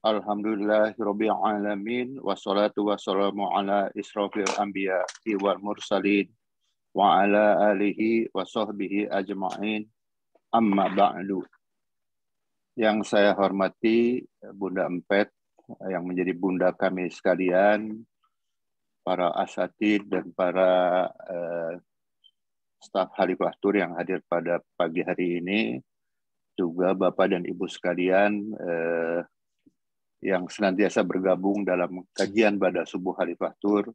Alhamdulillahirabbil alamin wassalatu wassalamu ala israfil anbiya wal mursalin wa ala alihi wa sahbihi ajma'in. Amma ba'du. Yang saya hormati Bunda Empet yang menjadi bunda kami sekalian, para asatid dan para staf Khalifah Tur yang hadir pada pagi hari ini, juga Bapak dan Ibu sekalian yang senantiasa bergabung dalam kajian pada subuh Khalifah Tur,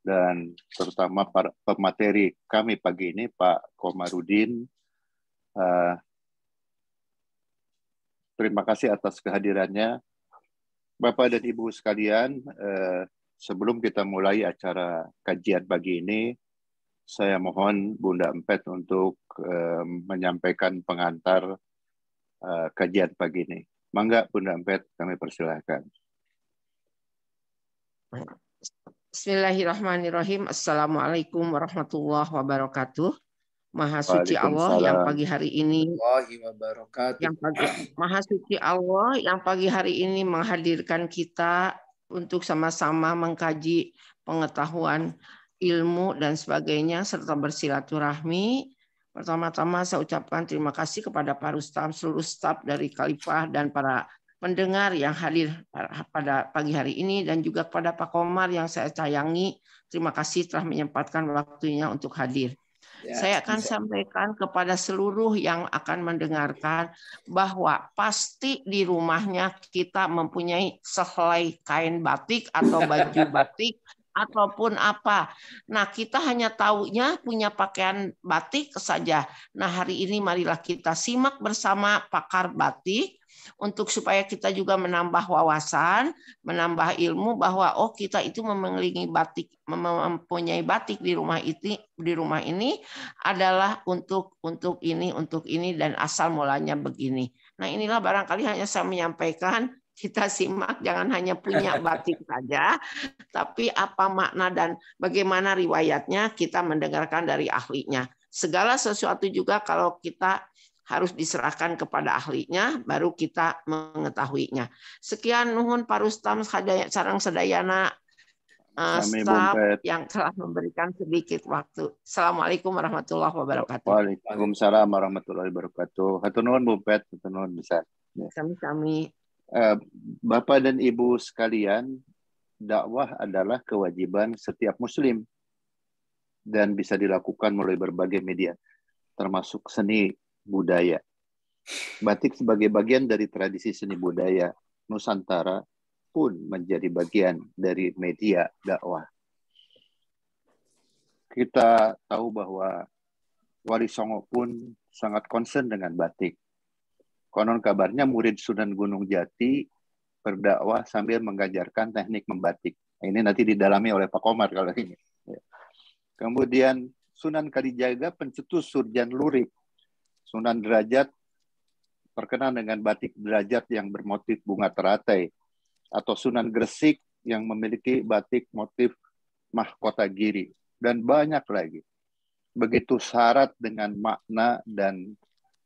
dan terutama para pemateri kami pagi ini, Pak Komarudin. Terima kasih atas kehadirannya. Bapak dan Ibu sekalian, sebelum kita mulai acara kajian pagi ini, saya mohon Bunda Empet untuk menyampaikan pengantar kajian pagi ini. Mangga Bunda Empet, kami persilahkan. Bismillahirrahmanirrahim. Assalamualaikum warahmatullahi wabarakatuh. Maha suci Allah yang pagi hari ini Maha suci Allah yang pagi hari ini menghadirkan kita untuk sama-sama mengkaji pengetahuan, ilmu dan sebagainya serta bersilaturahmi. Pertama-tama saya ucapkan terima kasih kepada para ustaz, seluruh staf dari Khalifah dan para pendengar yang hadir pada pagi hari ini, dan juga kepada Pak Komar yang saya sayangi. Terima kasih telah menyempatkan waktunya untuk hadir. Saya akan sampaikan kepada seluruh yang akan mendengarkan bahwa pasti di rumahnya kita mempunyai sehelai kain batik atau baju batik ataupun apa. Nah, kita hanya taunya punya pakaian batik saja. Nah, hari ini marilah kita simak bersama pakar batik untuk supaya kita juga menambah wawasan, menambah ilmu bahwa oh kita itu memiliki batik, mempunyai batik di rumah ini adalah untuk ini dan asal mulanya begini. Nah, inilah barangkali hanya saya menyampaikan. Kita simak, jangan hanya punya batik saja, tapi apa makna dan bagaimana riwayatnya kita mendengarkan dari ahlinya. Segala sesuatu juga kalau kita harus diserahkan kepada ahlinya, baru kita mengetahuinya. Sekian nuhun parustam sareng sedayana staf yang telah memberikan sedikit waktu. Assalamualaikum warahmatullahi wabarakatuh. Waalaikumsalam warahmatullahi wabarakatuh. Hatur nuhun Bu Pet, hatur nuhun bisa. Kami. Bapak dan Ibu sekalian, dakwah adalah kewajiban setiap muslim dan bisa dilakukan melalui berbagai media, termasuk seni budaya. Batik sebagai bagian dari tradisi seni budaya Nusantara pun menjadi bagian dari media dakwah. Kita tahu bahwa Wali Songo pun sangat concern dengan batik. Konon kabarnya murid Sunan Gunung Jati berdakwah sambil mengajarkan teknik membatik. Ini nanti didalami oleh Pak Komar kalau ini. Kemudian Sunan Kalijaga pencetus surjan lurik. Sunan Derajat terkenal dengan batik derajat yang bermotif bunga teratai. Atau Sunan Gresik yang memiliki batik motif mahkota giri. Dan banyak lagi. Begitu syarat dengan makna dan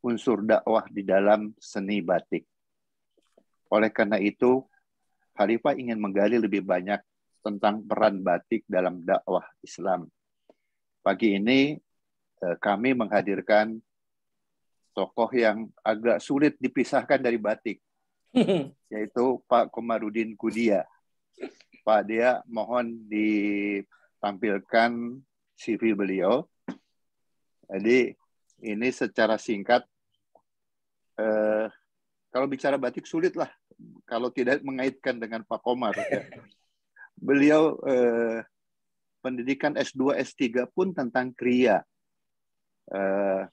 unsur dakwah di dalam seni batik. Oleh karena itu, Khalifah ingin menggali lebih banyak tentang peran batik dalam dakwah Islam. Pagi ini kami menghadirkan tokoh yang agak sulit dipisahkan dari batik, yaitu Pak Komarudin Kudia. Pak, dia mohon ditampilkan CV beliau. Jadi ini secara singkat, kalau bicara batik sulit lah kalau tidak mengaitkan dengan Pak Komar. Ya. Beliau pendidikan S2, S3 pun tentang kriya.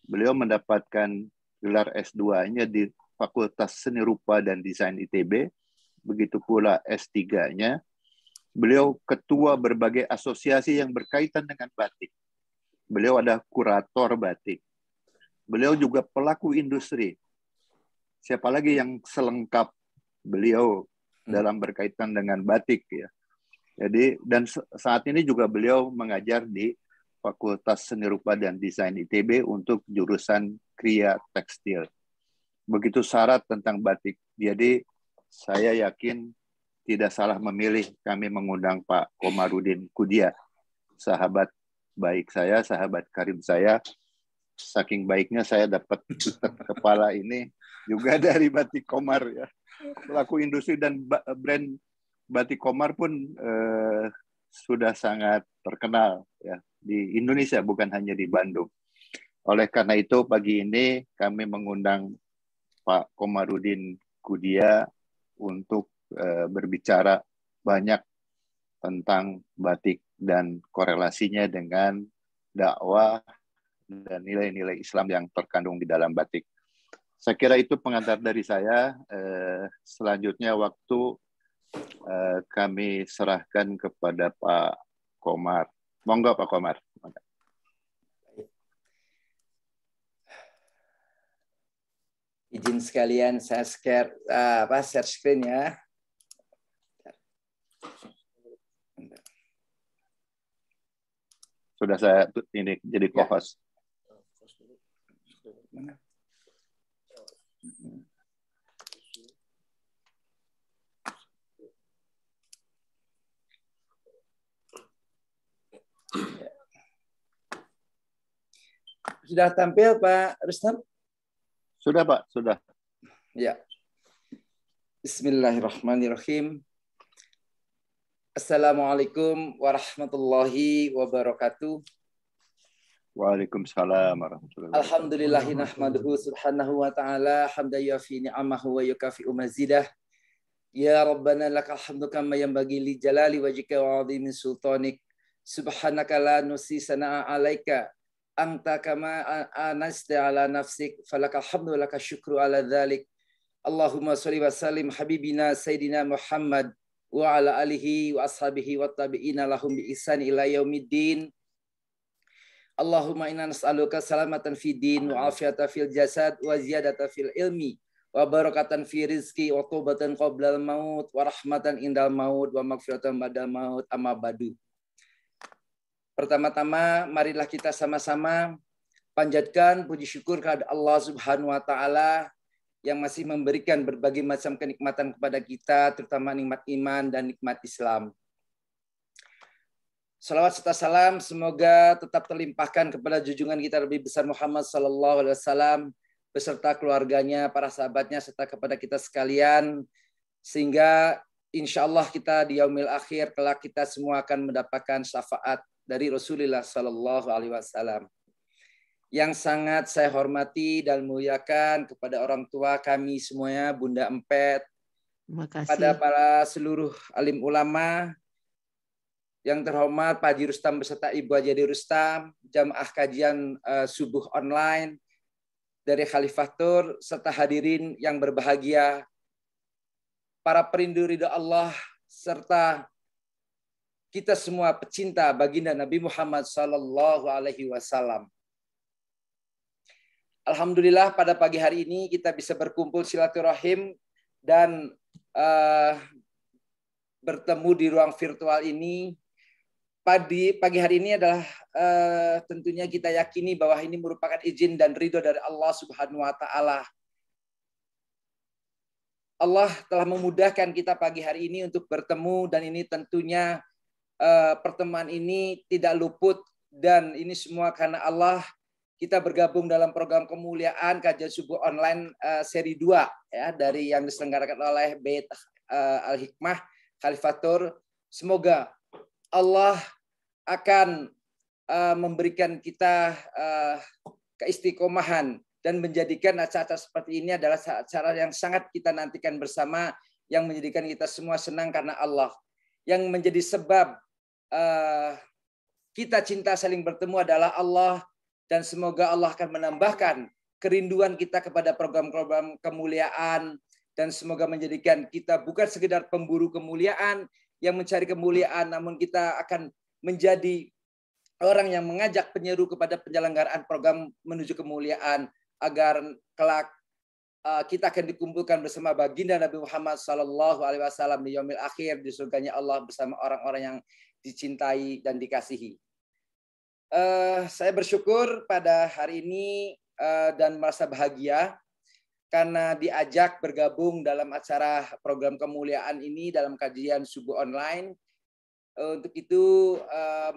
Beliau mendapatkan gelar S2-nya di Fakultas Seni Rupa dan Desain ITB, begitu pula S3-nya. Beliau ketua berbagai asosiasi yang berkaitan dengan batik. Beliau ada kurator batik. Beliau juga pelaku industri. Siapa lagi yang selengkap beliau dalam berkaitan dengan batik ya. Jadi dan saat ini juga beliau mengajar di Fakultas Seni Rupa dan Desain ITB untuk jurusan kriya tekstil. Begitu syarat tentang batik. Jadi saya yakin tidak salah memilih kami mengundang Pak Komarudin Kudia, sahabat baik saya, sahabat karib saya. Saking baiknya saya dapat kepala ini juga dari Batik Komar ya. Pelaku industri dan brand Batik Komar pun sudah sangat terkenal ya di Indonesia, bukan hanya di Bandung. Oleh karena itu pagi ini kami mengundang Pak Komarudin Kudia untuk berbicara banyak tentang batik dan korelasinya dengan dakwah dan nilai-nilai Islam yang terkandung di dalam batik. Saya kira itu pengantar dari saya. Selanjutnya waktu kami serahkan kepada Pak Komar. Monggo Pak Komar. Izin sekalian saya share screen ya. Sudah saya ini jadi co-host. Mana? Sudah tampil Pak Rustam? Sudah Pak, sudah. Ya. Bismillahirrahmanirrahim. Assalamualaikum warahmatullahi wabarakatuh. Waalaikumsalam warahmatullahi wabarakatuh. Alhamdulillahi nahmaduhu subhanahu wa ta'ala hamdan yafi ni'amahu wa yukafi'u mazidah. Ya Rabbana lakal hamdu kama yanbaghi li jalali wajhika wa 'azimi sultanik. Subhanaka la nusi sana'a 'alaika anta kama anasta 'ala nafsik falakal hamdu wa lakal syukru 'ala dzalik. Allahumma shalli wa sallim habibina sayyidina Muhammad wa ala alihi wa ashabihi wa tabi'ina lahum bi ihsan ila yaumiddin. Allahumma inna nas'aluka salamatan fid din wa afiyatan fil jasad wa ziyadatan fil ilmi wa barakatan fi rizqi wa taubatan qabla al maut wa rahmatan indal maut wa maghfiratan ba'dal maut amma ba'du. Pertama-tama marilah kita sama-sama panjatkan puji syukur kepada Allah Subhanahu wa taala yang masih memberikan berbagai macam kenikmatan kepada kita, terutama nikmat iman dan nikmat Islam. Salawat serta salam semoga tetap terlimpahkan kepada junjungan kita Nabi besar Muhammad sallallahu alaihi wasallam beserta keluarganya, para sahabatnya serta kepada kita sekalian, sehingga insya Allah kita di yaumil akhir kelak kita semua akan mendapatkan syafaat dari Rasulullah sallallahu alaihi wasallam. Yang sangat saya hormati dan muliakan kepada orang tua kami semuanya, Bunda Empet, pada para seluruh alim ulama, yang terhormat Pak Haji Rustam beserta Ibu Haji Rustam, jamaah kajian subuh online dari Khalifatur, serta hadirin yang berbahagia, para perindu ridha Allah, serta kita semua pecinta baginda Nabi Muhammad sallallahu alaihi wasallam. Alhamdulillah pada pagi hari ini kita bisa berkumpul silaturahim dan bertemu di ruang virtual ini. Pagi hari ini adalah tentunya kita yakini bahwa ini merupakan izin dan ridho dari Allah Subhanahu wa taala. Allah telah memudahkan kita pagi hari ini untuk bertemu, dan ini tentunya pertemuan ini tidak luput, dan ini semua karena Allah. Kita bergabung dalam program kemuliaan kajian subuh online seri 2 ya, dari yang diselenggarakan oleh Bait Al-Hikmah Khalifatur. Semoga Allah akan memberikan kita keistiqomahan dan menjadikan acara seperti ini adalah acara yang sangat kita nantikan bersama, yang menjadikan kita semua senang karena Allah. Yang menjadi sebab kita cinta saling bertemu adalah Allah, dan semoga Allah akan menambahkan kerinduan kita kepada program-program kemuliaan, dan semoga menjadikan kita bukan sekedar pemburu kemuliaan yang mencari kemuliaan, namun kita akan menjadi orang yang mengajak penyeru kepada penyelenggaraan program menuju kemuliaan, agar kelak kita akan dikumpulkan bersama baginda Nabi Muhammad sallallahu alaihi wasallam di yaumil akhir, di surganya Allah bersama orang-orang yang dicintai dan dikasihi. Saya bersyukur pada hari ini dan merasa bahagia karena diajak bergabung dalam acara program kemuliaan ini dalam kajian subuh online. Untuk itu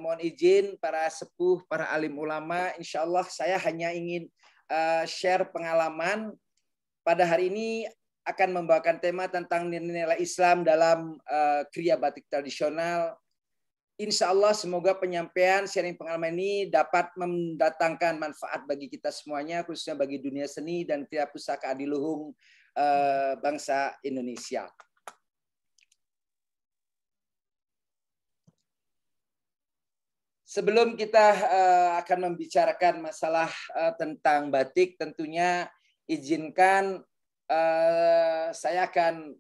mohon izin para sepuh, para alim ulama, insya Allah saya hanya ingin share pengalaman. Pada hari ini akan membawakan tema tentang nilai-nilai Islam dalam kriya batik tradisional. Insya Allah semoga penyampaian sharing pengalaman ini dapat mendatangkan manfaat bagi kita semuanya, khususnya bagi dunia seni dan kriya pusaka adiluhung bangsa Indonesia. Sebelum kita akan membicarakan masalah tentang batik, tentunya izinkan saya akan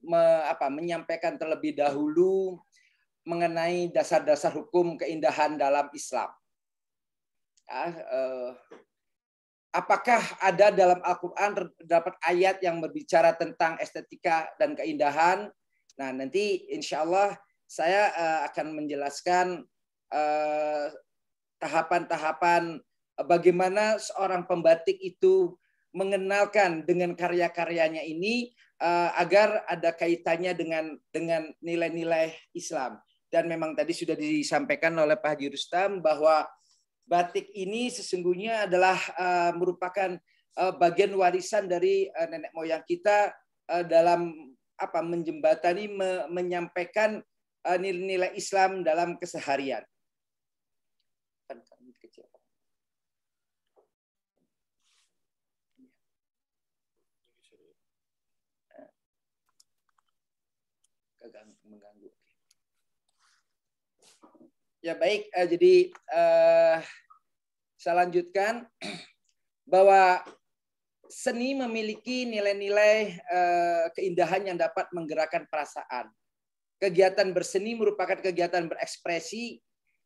menyampaikan terlebih dahulu mengenai dasar-dasar hukum keindahan dalam Islam. Apakah ada dalam Al-Quran terdapat ayat yang berbicara tentang estetika dan keindahan? Nah, nanti insya Allah saya akan menjelaskan tahapan-tahapan bagaimana seorang pembatik itu mengenalkan dengan karya-karyanya ini agar ada kaitannya dengan nilai-nilai Islam. Dan memang tadi sudah disampaikan oleh Pak Haji Rustam bahwa batik ini sesungguhnya adalah merupakan bagian warisan dari nenek moyang kita dalam menjembatani, menyampaikan nilai-nilai Islam dalam keseharian. Mengganggu. Ya baik, jadi saya lanjutkan bahwa seni memiliki nilai-nilai keindahan yang dapat menggerakkan perasaan. Kegiatan berseni merupakan kegiatan berekspresi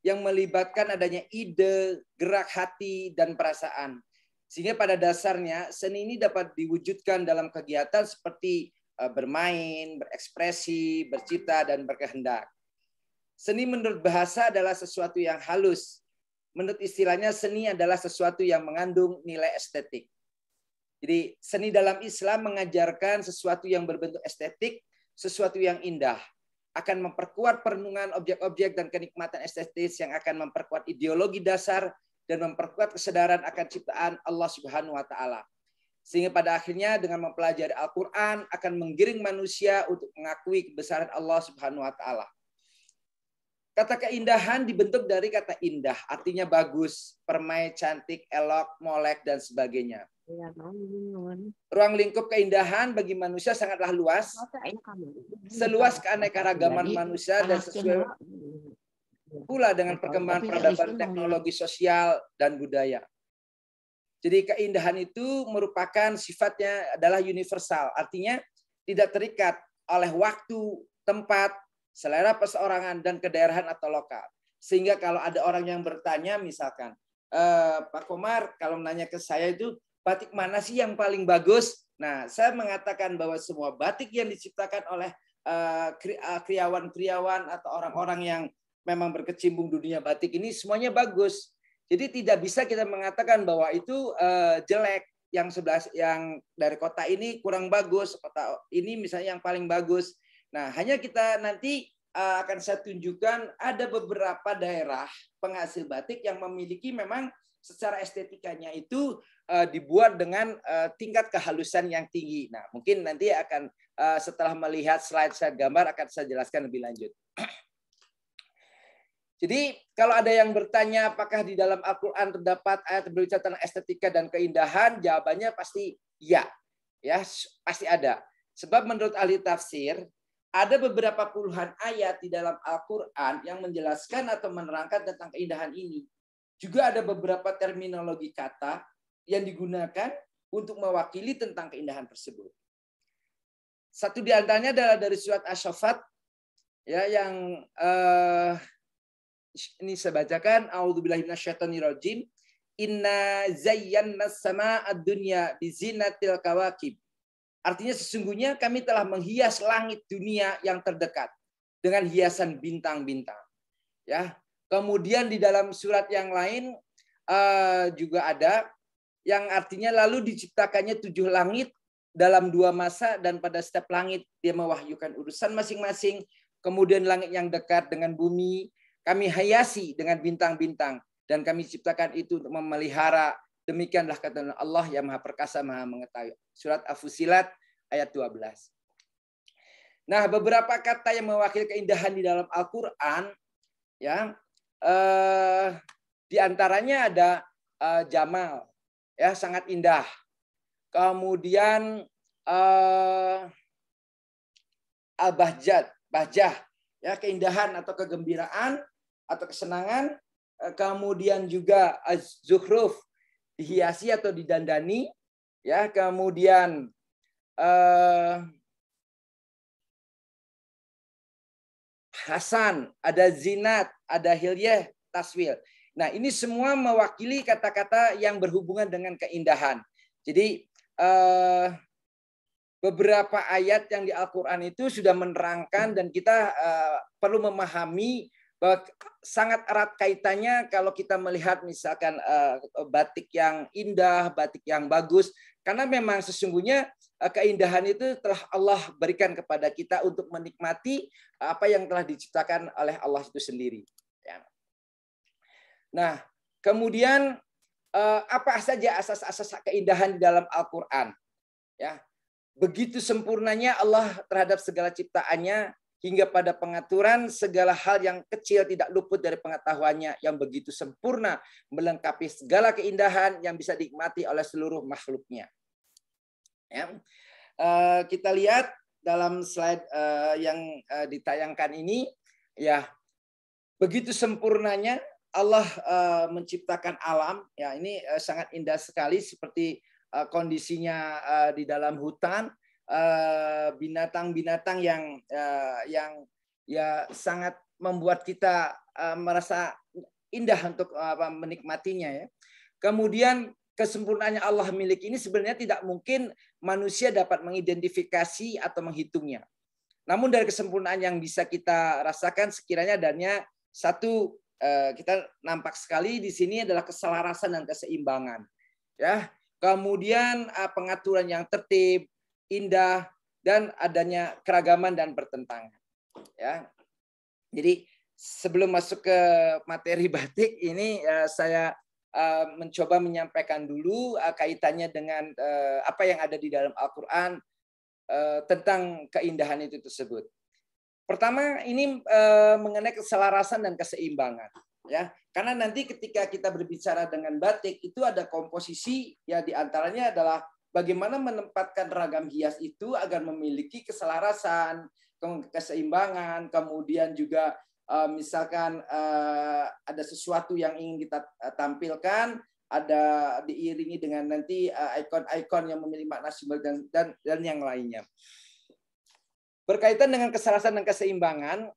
yang melibatkan adanya ide, gerak hati, dan perasaan. Sehingga pada dasarnya seni ini dapat diwujudkan dalam kegiatan seperti bermain, berekspresi, bercipta, dan berkehendak. Seni menurut bahasa adalah sesuatu yang halus. Menurut istilahnya, seni adalah sesuatu yang mengandung nilai estetik. Jadi seni dalam Islam mengajarkan sesuatu yang berbentuk estetik, sesuatu yang indah. Akan memperkuat perenungan objek-objek dan kenikmatan estetis yang akan memperkuat ideologi dasar dan memperkuat kesadaran akan ciptaan Allah Subhanahu wa Ta'ala. Sehingga pada akhirnya dengan mempelajari Al-Quran akan menggiring manusia untuk mengakui kebesaran Allah Subhanahu wa Ta'ala. Kata keindahan dibentuk dari kata indah, artinya bagus, permai, cantik, elok, molek, dan sebagainya. Ruang lingkup keindahan bagi manusia sangatlah luas, seluas keanekaragaman manusia dan sesuai pula dengan perkembangan peradaban teknologi sosial dan budaya. Jadi keindahan itu merupakan sifatnya adalah universal, artinya tidak terikat oleh waktu, tempat, selera perseorangan, dan kedaerahan atau lokal. Sehingga kalau ada orang yang bertanya misalkan, Pak Komar kalau nanya ke saya itu, batik mana sih yang paling bagus? Nah, saya mengatakan bahwa semua batik yang diciptakan oleh kriawan-kriawan atau orang-orang yang memang berkecimpung dunia batik ini semuanya bagus. Jadi tidak bisa kita mengatakan bahwa itu jelek, yang sebelah yang dari kota ini kurang bagus, kota ini misalnya yang paling bagus. Nah, hanya kita nanti akan saya tunjukkan ada beberapa daerah penghasil batik yang memiliki memang secara estetikanya itu dibuat dengan tingkat kehalusan yang tinggi. Nah, mungkin nanti akan setelah melihat slide-slide gambar akan saya jelaskan lebih lanjut. Jadi kalau ada yang bertanya apakah di dalam Al-Quran terdapat ayat berbicara tentang estetika dan keindahan, jawabannya pasti ya, pasti ada. Sebab menurut ahli tafsir ada beberapa puluhan ayat di dalam Al-Quran yang menjelaskan atau menerangkan tentang keindahan ini. Juga ada beberapa terminologi kata yang digunakan untuk mewakili tentang keindahan tersebut. Satu di antaranya adalah dari surat Asy-Syaffat ya, yang ini saya bacakan, a'udzubillahi minasyaitonirrajim. Inna zayyana as-samaa'a ad-dunya bizinatil kawakib. Artinya sesungguhnya kami telah menghias langit dunia yang terdekat dengan hiasan bintang-bintang. Ya. Kemudian di dalam surat yang lain juga ada yang artinya lalu diciptakannya 7 langit dalam 2 masa, dan pada setiap langit dia mewahyukan urusan masing-masing. Kemudian langit yang dekat dengan bumi kami hiasi dengan bintang-bintang, dan kami ciptakan itu untuk memelihara. Demikianlah kata Allah yang Maha Perkasa, Maha Mengetahui. Surat As-Fussilat ayat 12. Nah, beberapa kata yang mewakili keindahan di dalam Al-Qur'an, ya, di antaranya ada jamal, ya, sangat indah. Kemudian bahjah, ya, keindahan atau kegembiraan atau kesenangan. Kemudian juga az-zukhruf, dihiasi atau didandani, ya. Kemudian hasan, ada zinat, ada hilyah, taswil. Nah, ini semua mewakili kata-kata yang berhubungan dengan keindahan. Jadi beberapa ayat yang di Al-Quran itu sudah menerangkan, dan kita perlu memahami bahwa sangat erat kaitannya kalau kita melihat misalkan batik yang indah, batik yang bagus. Karena memang sesungguhnya keindahan itu telah Allah berikan kepada kita untuk menikmati apa yang telah diciptakan oleh Allah itu sendiri. Ya. Nah, kemudian apa saja asas-asas keindahan di dalam Al-Quran? Ya, begitu sempurnanya Allah terhadap segala ciptaannya, hingga pada pengaturan segala hal yang kecil tidak luput dari pengetahuannya, yang begitu sempurna melengkapi segala keindahan yang bisa dinikmati oleh seluruh makhluknya. Ya. Kita lihat dalam slide yang ditayangkan ini, ya, begitu sempurnanya Allah menciptakan alam. Ya, ini sangat indah sekali, seperti kondisinya di dalam hutan, binatang-binatang yang ya sangat membuat kita merasa indah untuk menikmatinya, ya. Kemudian kesempurnaannya Allah miliki ini sebenarnya tidak mungkin manusia dapat mengidentifikasi atau menghitungnya. Namun dari kesempurnaan yang bisa kita rasakan sekiranya adanya satu, kita nampak sekali di sini adalah keselarasan dan keseimbangan, ya. Kemudian pengaturan yang tertib, indah, dan adanya keragaman dan pertentangan, ya. Jadi sebelum masuk ke materi batik ini, saya mencoba menyampaikan dulu kaitannya dengan apa yang ada di dalam Al-Quran tentang keindahan itu tersebut. Pertama, ini mengenai keselarasan dan keseimbangan, ya. Karena nanti ketika kita berbicara dengan batik itu ada komposisi, ya, diantaranya adalah bagaimana menempatkan ragam hias itu agar memiliki keselarasan, keseimbangan, kemudian juga misalkan ada sesuatu yang ingin kita tampilkan, ada diiringi dengan nanti ikon-ikon yang memiliki makna simbol dan yang lainnya. Berkaitan dengan keselarasan dan keseimbangan,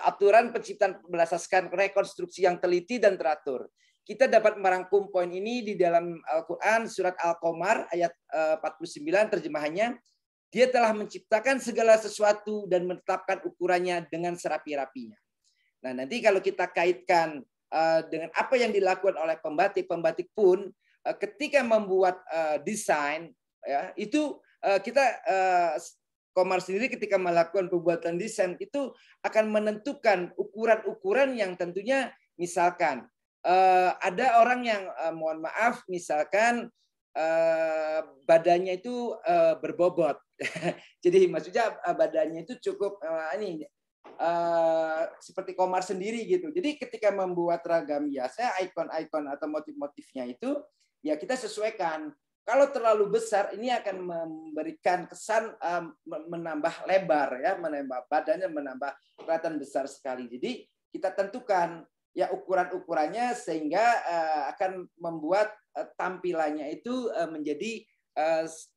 aturan penciptaan berdasarkan rekonstruksi yang teliti dan teratur. Kita dapat merangkum poin ini di dalam Al-Quran, surat Al-Qamar ayat 49, terjemahannya. Dia telah menciptakan segala sesuatu dan menetapkan ukurannya dengan serapi-rapinya. Nah, nanti kalau kita kaitkan dengan apa yang dilakukan oleh pembatik pun ketika membuat desain, ya, itu kita Komar sendiri ketika melakukan pembuatan desain itu akan menentukan ukuran-ukuran yang tentunya misalkan ada orang yang mohon maaf misalkan badannya itu berbobot. Jadi maksudnya badannya itu cukup seperti Komar sendiri gitu. Jadi ketika membuat ragam hiasnya, ikon-ikon atau motif-motifnya itu ya kita sesuaikan. Kalau terlalu besar ini akan memberikan kesan menambah lebar, ya, menambah badannya, menambah kelihatan besar sekali. Jadi kita tentukan ya ukuran-ukurannya sehingga akan membuat tampilannya itu menjadi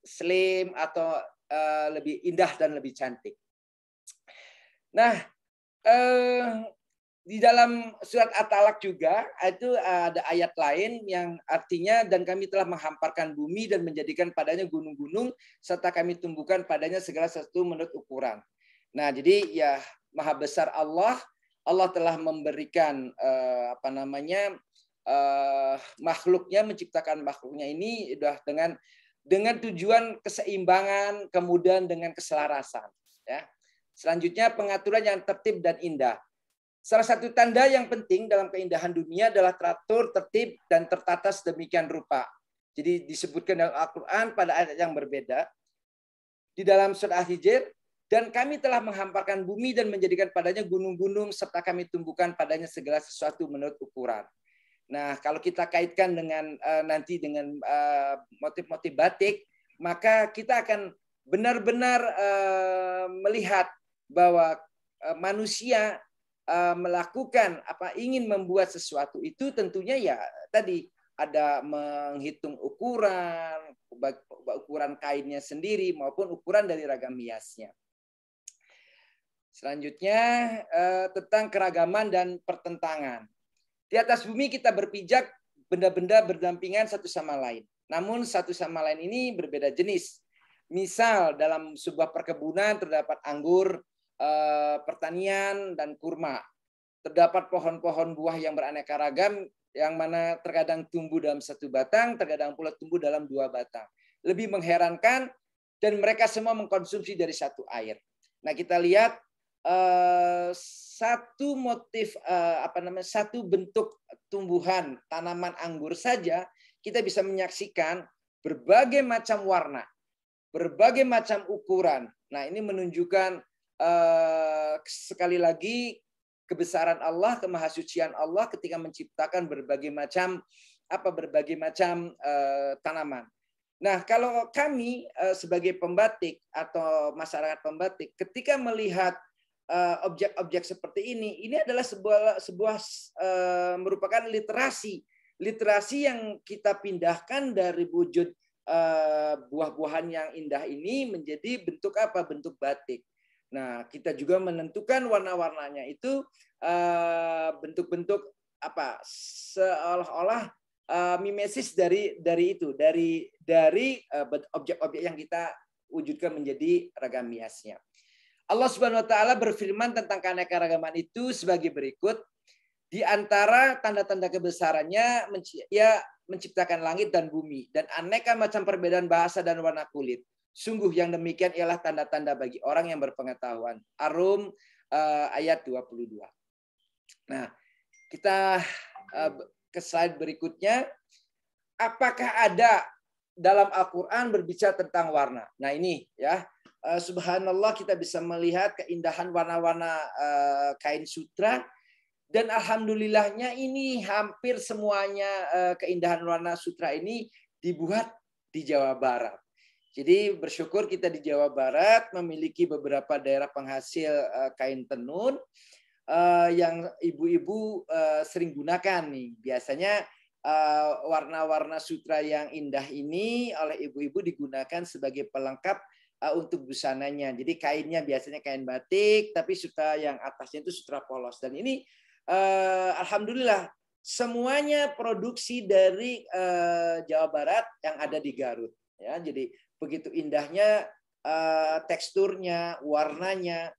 slim atau lebih indah dan lebih cantik. Nah, di dalam surat At-Talaq juga itu ada ayat lain yang artinya dan kami telah menghamparkan bumi dan menjadikan padanya gunung-gunung serta kami tumbuhkan padanya segala sesuatu menurut ukuran. Nah, jadi ya maha besar Allah telah memberikan makhluknya, menciptakan makhluknya ini sudah dengan dengan tujuan keseimbangan, kemudian dengan keselarasan. Ya. Selanjutnya pengaturan yang tertib dan indah. Salah satu tanda yang penting dalam keindahan dunia adalah teratur, tertib, dan tertata sedemikian rupa. Jadi disebutkan dalam Al-Quran pada ayat yang berbeda. Di dalam surah Al-Hijr, dan kami telah menghamparkan bumi dan menjadikan padanya gunung-gunung, serta kami tumbuhkan padanya segala sesuatu menurut ukuran. Nah, kalau kita kaitkan dengan nanti dengan motif-motif batik, maka kita akan benar-benar melihat bahwa manusia melakukan ingin membuat sesuatu itu tentunya ya tadi ada menghitung ukuran kainnya sendiri maupun ukuran dari ragam hiasnya. Selanjutnya tentang keragaman dan pertentangan. Di atas bumi kita berpijak benda-benda berdampingan satu sama lain. Namun satu sama lain ini berbeda jenis. Misal dalam sebuah perkebunan terdapat anggur, pertanian, dan kurma. Terdapat pohon-pohon buah yang beraneka ragam yang mana terkadang tumbuh dalam satu batang, terkadang pula tumbuh dalam 2 batang. Lebih mengherankan dan mereka semua mengkonsumsi dari satu air. Nah, kita lihat satu motif satu bentuk tumbuhan tanaman anggur saja kita bisa menyaksikan berbagai macam warna, berbagai macam ukuran. Nah, ini menunjukkan sekali lagi kebesaran Allah, kemahasucian Allah ketika menciptakan berbagai macam tanaman. Nah, kalau kami sebagai pembatik atau masyarakat pembatik ketika melihat objek-objek seperti ini adalah sebuah merupakan literasi yang kita pindahkan dari wujud buah-buahan yang indah ini menjadi bentuk bentuk batik. Nah, kita juga menentukan warna-warnanya itu bentuk-bentuk seolah-olah mimesis dari objek-objek yang kita wujudkan menjadi ragam hiasnya. Allah Subhanahu wa taala berfirman tentang keanekaragaman itu sebagai berikut. Di antara tanda-tanda kebesarannya menciptakan langit dan bumi dan aneka macam perbedaan bahasa dan warna kulit. Sungguh yang demikian ialah tanda-tanda bagi orang yang berpengetahuan. Ar-Rum ayat 22. Nah, kita ke slide berikutnya. Apakah ada dalam Al-Quran berbicara tentang warna? Nah, ini ya. Subhanallah kita bisa melihat keindahan warna-warna kain sutra dan alhamdulillahnya ini hampir semuanya keindahan warna sutra ini dibuat di Jawa Barat. Jadi bersyukur kita di Jawa Barat memiliki beberapa daerah penghasil kain tenun yang ibu-ibu sering gunakan nih. Biasanya warna-warna sutra yang indah ini oleh ibu-ibu digunakan sebagai pelengkap untuk busananya. Jadi kainnya biasanya kain batik, tapi sutra yang atasnya itu sutra polos. Dan ini alhamdulillah semuanya produksi dari Jawa Barat yang ada di Garut. Ya, jadi begitu indahnya teksturnya, warnanya.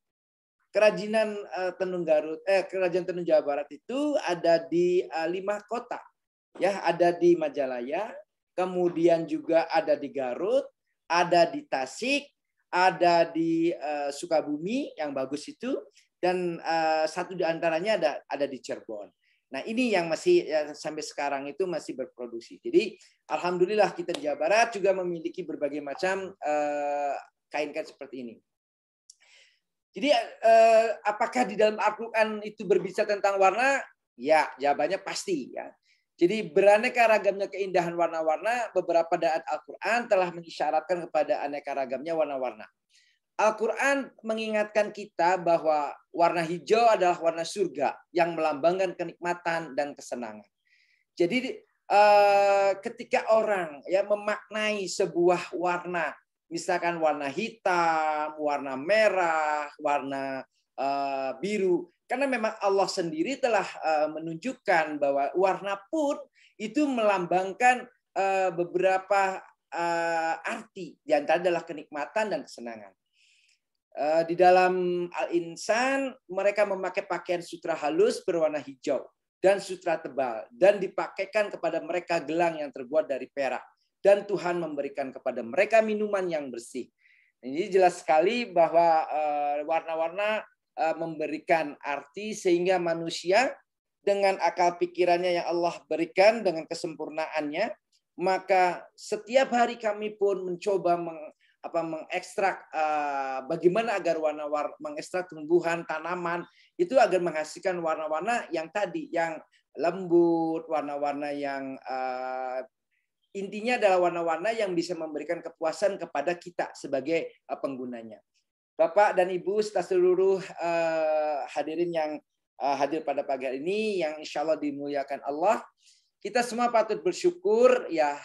Kerajinan tenun Garut, kerajinan tenun Jawa Barat itu ada di 5 kota. Ya, ada di Majalaya, kemudian juga ada di Garut, ada di Tasik, ada di Sukabumi yang bagus itu, dan satu di antaranya ada di Cirebon. Nah, ini yang masih sampai sekarang itu masih berproduksi. Jadi alhamdulillah kita di Jawa Barat juga memiliki berbagai macam kain-kain seperti ini. Jadi apakah di dalam Al-Quran itu berbicara tentang warna? Ya, jawabannya pasti ya. Jadi beraneka ragamnya keindahan warna-warna, beberapa ayat Al-Quran telah mengisyaratkan kepada aneka ragamnya warna-warna. Al-Quran mengingatkan kita bahwa warna hijau adalah warna surga yang melambangkan kenikmatan dan kesenangan. Jadi ketika orang memaknai sebuah warna, misalkan warna hitam, warna merah, warna biru, karena memang Allah sendiri telah menunjukkan bahwa warna pun itu melambangkan beberapa arti. Di antara adalah kenikmatan dan kesenangan. Di dalam Al-Insan, mereka memakai pakaian sutra halus berwarna hijau dan sutra tebal. Dan dipakaikan kepada mereka gelang yang terbuat dari perak. dan Tuhan memberikan kepada mereka minuman yang bersih. Ini jelas sekali bahwa warna-warna memberikan arti sehingga manusia dengan akal pikirannya yang Allah berikan dengan kesempurnaannya, maka setiap hari kami pun mencoba mengekstrak bagaimana agar warna-warna, mengekstrak tumbuhan, tanaman itu agar menghasilkan warna-warna yang tadi, yang lembut, warna-warna yang intinya adalah warna-warna yang bisa memberikan kepuasan kepada kita sebagai penggunanya. Bapak dan Ibu serta seluruh hadirin yang hadir pada pagi hari ini yang insya Allah dimuliakan Allah, kita semua patut bersyukur ya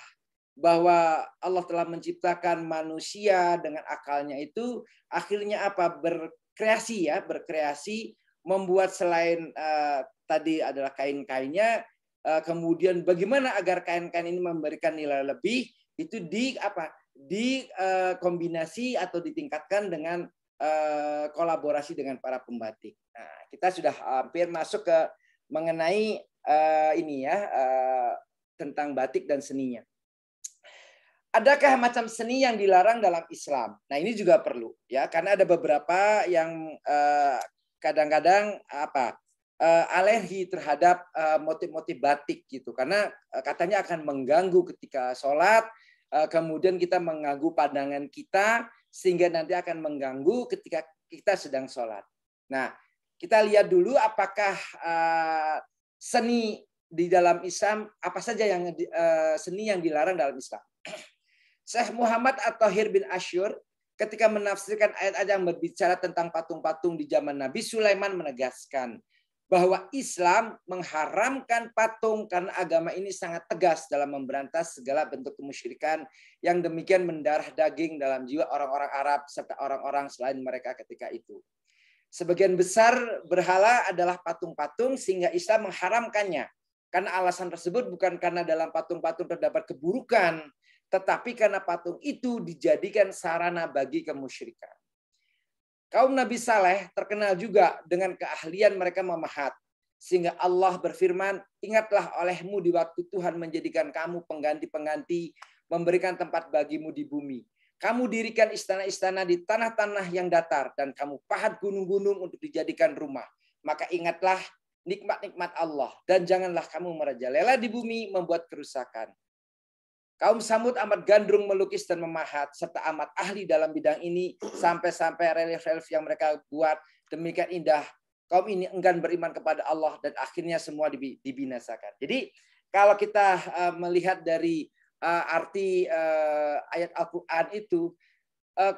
bahwa Allah telah menciptakan manusia dengan akalnya itu akhirnya apa, berkreasi membuat selain tadi adalah kain-kainnya, kemudian bagaimana agar kain-kain ini memberikan nilai lebih itu dikombinasi atau ditingkatkan dengan kolaborasi dengan para pembatik. Nah, kita sudah hampir masuk ke mengenai tentang batik dan seninya. Adakah macam seni yang dilarang dalam Islam? Nah, ini juga perlu ya, karena ada beberapa yang kadang-kadang alergi terhadap motif-motif batik gitu, karena katanya akan mengganggu ketika sholat, kemudian kita mengganggu pandangan kita sehingga nanti akan mengganggu ketika kita sedang sholat. Nah, kita lihat dulu apakah seni di dalam Islam, apa saja yang seni yang dilarang dalam Islam. Syekh Muhammad At-Thahir bin Asyur ketika menafsirkan ayat-ayat yang berbicara tentang patung-patung di zaman Nabi Sulaiman menegaskan bahwa Islam mengharamkan patung karena agama ini sangat tegas dalam memberantas segala bentuk kemusyrikan yang demikian mendarah daging dalam jiwa orang-orang Arab serta orang-orang selain mereka ketika itu. Sebagian besar berhala adalah patung-patung sehingga Islam mengharamkannya. Karena alasan tersebut bukan karena dalam patung-patung terdapat keburukan, tetapi karena patung itu dijadikan sarana bagi kemusyrikan. Kaum Nabi Saleh terkenal juga dengan keahlian mereka memahat. Sehingga Allah berfirman, ingatlah olehmu di waktu Tuhan menjadikan kamu pengganti-pengganti, memberikan tempat bagimu di bumi. Kamu dirikan istana-istana di tanah-tanah yang datar, dan kamu pahat gunung-gunung untuk dijadikan rumah. Maka ingatlah nikmat-nikmat Allah, dan janganlah kamu merajalela di bumi membuat kerusakan. Kaum Samud amat gandrung melukis dan memahat, serta amat ahli dalam bidang ini, sampai-sampai relief-relief yang mereka buat demikian indah. Kaum ini enggan beriman kepada Allah, dan akhirnya semua dibinasakan. Jadi kalau kita melihat dari arti ayat Al-Quran itu,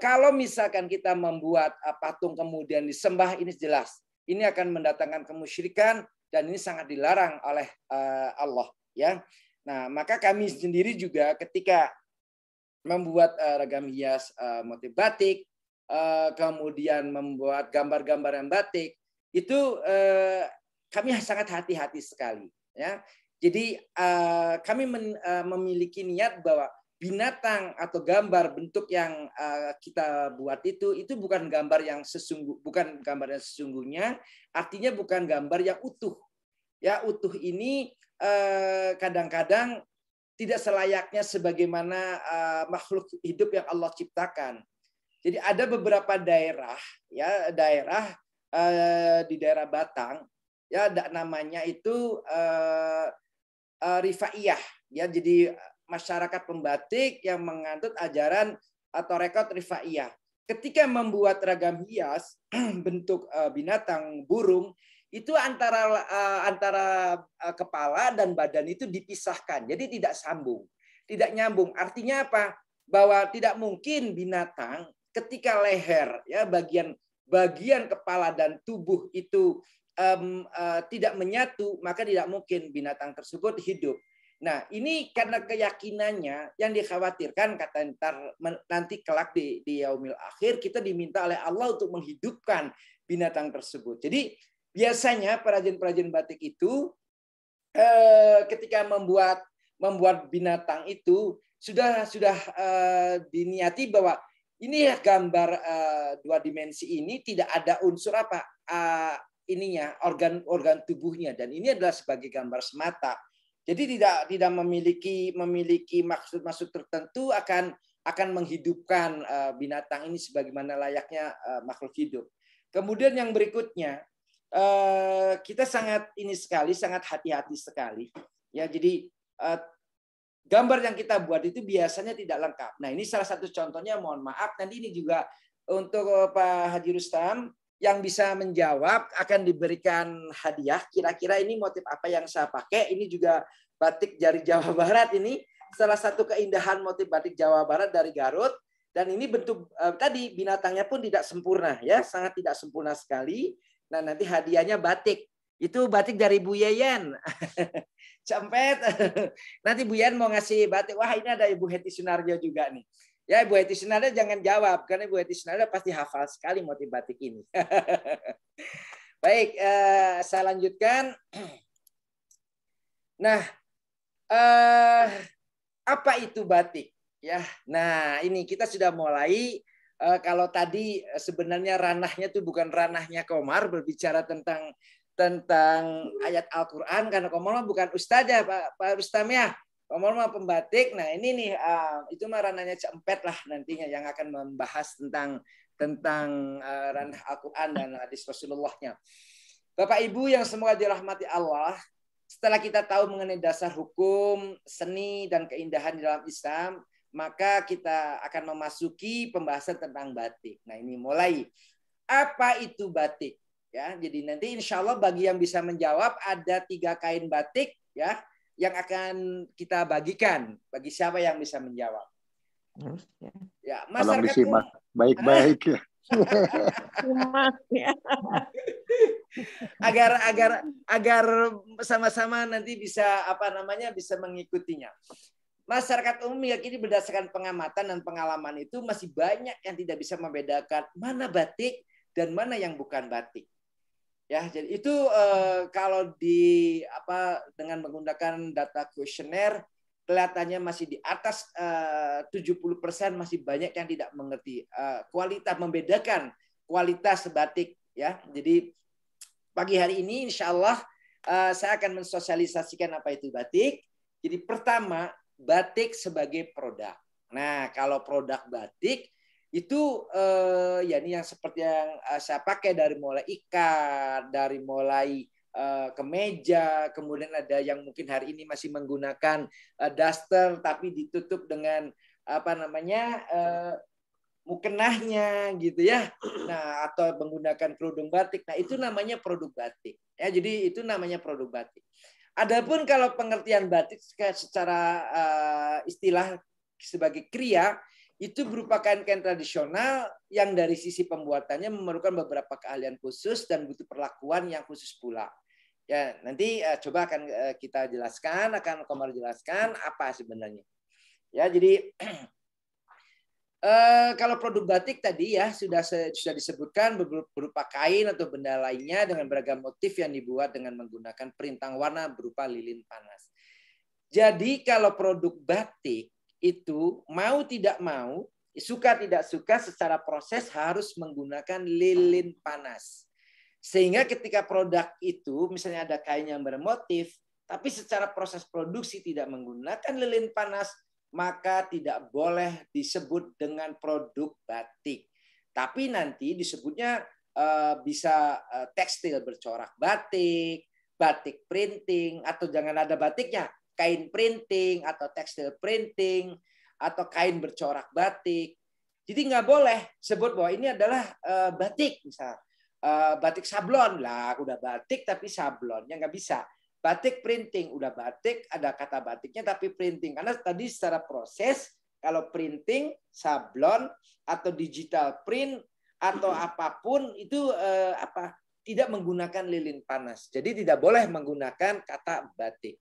kalau misalkan kita membuat patung kemudian disembah, ini jelas. Ini akan mendatangkan kemusyrikan, dan ini sangat dilarang oleh Allah. Ya. Nah, maka kami sendiri juga ketika membuat ragam hias motif batik, kemudian membuat gambar-gambar yang batik, itu kami sangat hati-hati sekali. Ya. Jadi kami memiliki niat bahwa binatang atau gambar bentuk yang kita buat itu bukan gambar yang sesungguhnya, artinya bukan gambar yang utuh. Ya, utuh ini kadang-kadang tidak selayaknya sebagaimana makhluk hidup yang Allah ciptakan. Jadi ada beberapa daerah di daerah Batang, ya namanya itu Rifaiyah, ya, jadi masyarakat pembatik yang menganut ajaran atau rekod Rifaiyah. Ketika membuat ragam hias bentuk binatang, burung, itu antara kepala dan badan itu dipisahkan, jadi tidak nyambung. Artinya apa? Bahwa tidak mungkin binatang ketika leher, ya, bagian kepala dan tubuh itu tidak menyatu, maka tidak mungkin binatang tersebut hidup. Nah, ini karena keyakinannya yang dikhawatirkan, kata nanti kelak di yaumil akhir kita diminta oleh Allah untuk menghidupkan binatang tersebut. Jadi biasanya perajin-perajin batik itu ketika membuat binatang itu sudah diniati bahwa ini ya gambar dua dimensi ini tidak ada unsur organ tubuhnya, dan ini adalah sebagai gambar semata. Jadi tidak memiliki maksud tertentu akan menghidupkan binatang ini sebagaimana layaknya makhluk hidup. Kemudian yang berikutnya, kita sangat hati-hati sekali. Ya, jadi gambar yang kita buat itu biasanya tidak lengkap. Nah, ini salah satu contohnya, mohon maaf. Nanti ini juga untuk Pak Haji Rustam yang bisa menjawab akan diberikan hadiah. Kira-kira ini motif apa yang saya pakai? Ini juga batik Jari Jawa Barat ini. Salah satu keindahan motif batik Jawa Barat dari Garut. Dan ini bentuk tadi binatangnya pun tidak sempurna, ya, sangat tidak sempurna sekali. Nah, nanti hadiahnya batik. Itu batik dari Bu Yeyen. Cempet. Nanti Bu Yeyen mau ngasih batik. Wah, ini ada Ibu Heti Sunarjo juga nih. Ya, Ibu Heti Sunarjo jangan jawab karena Ibu Heti Sunarjo pasti hafal sekali motif batik ini. Baik, saya lanjutkan. Nah, apa itu batik? Ya, nah ini kita sudah mulai. Kalau tadi sebenarnya ranahnya itu bukan ranahnya Komar berbicara tentang ayat Al-Quran, karena Komar bukan ustaz ya Pak Rustam ya. Komar mah pembatik. Nah ini nih itu mah ranahnya Cempet lah nantinya yang akan membahas tentang ranah Al-Quran dan hadis Rasulullahnya. Bapak Ibu yang semoga dirahmati Allah, setelah kita tahu mengenai dasar hukum, seni dan keindahan di dalam Islam, maka kita akan memasuki pembahasan tentang batik. Nah ini mulai. Apa itu batik? Ya, jadi nanti insya Allah bagi yang bisa menjawab ada 3 kain batik ya yang akan kita bagikan. Bagi siapa yang bisa menjawab? Ya, masyarakat baik-baik ya. agar sama-sama nanti bisa bisa mengikutinya. Masyarakat umum meyakini berdasarkan pengamatan dan pengalaman itu masih banyak yang tidak bisa membedakan mana batik dan mana yang bukan batik. Ya, jadi itu kalau dengan menggunakan data kuesioner kelihatannya masih di atas 70% masih banyak yang tidak mengerti membedakan kualitas batik ya. Jadi pagi hari ini insya Allah saya akan mensosialisasikan apa itu batik. Jadi pertama, batik sebagai produk. Nah, kalau produk batik itu ya ini yang seperti yang saya pakai dari mulai ikat, dari mulai kemeja, kemudian ada yang mungkin hari ini masih menggunakan daster tapi ditutup dengan mukenahnya gitu ya. Nah, atau menggunakan kerudung batik. Nah, itu namanya produk batik. Ya, jadi itu namanya produk batik. Adapun kalau pengertian batik secara istilah sebagai kriya, itu berupa kain-kain tradisional yang dari sisi pembuatannya memerlukan beberapa keahlian khusus dan butuh perlakuan yang khusus pula. Ya, nanti coba akan kita jelaskan, akan Komar jelaskan apa sebenarnya. Ya, jadi kalau produk batik tadi ya sudah disebutkan berupa kain atau benda lainnya dengan beragam motif yang dibuat dengan menggunakan perintang warna berupa lilin panas. Jadi kalau produk batik itu mau tidak mau, suka tidak suka secara proses harus menggunakan lilin panas. Sehingga ketika produk itu misalnya ada kain yang bermotif, tapi secara proses produksi tidak menggunakan lilin panas, maka tidak boleh disebut dengan produk batik. Tapi nanti disebutnya bisa tekstil bercorak batik, batik printing, atau jangan ada batiknya, kain printing atau tekstil printing, atau kain bercorak batik. Jadi nggak boleh sebut bahwa ini adalah batik, misalnya batik sablon lah, udah batik tapi sablonnya nggak bisa. Batik printing, udah batik, ada kata batiknya tapi printing. Karena tadi secara proses, kalau printing, sablon, atau digital print, atau apapun, itu tidak menggunakan lilin panas. Jadi tidak boleh menggunakan kata batik.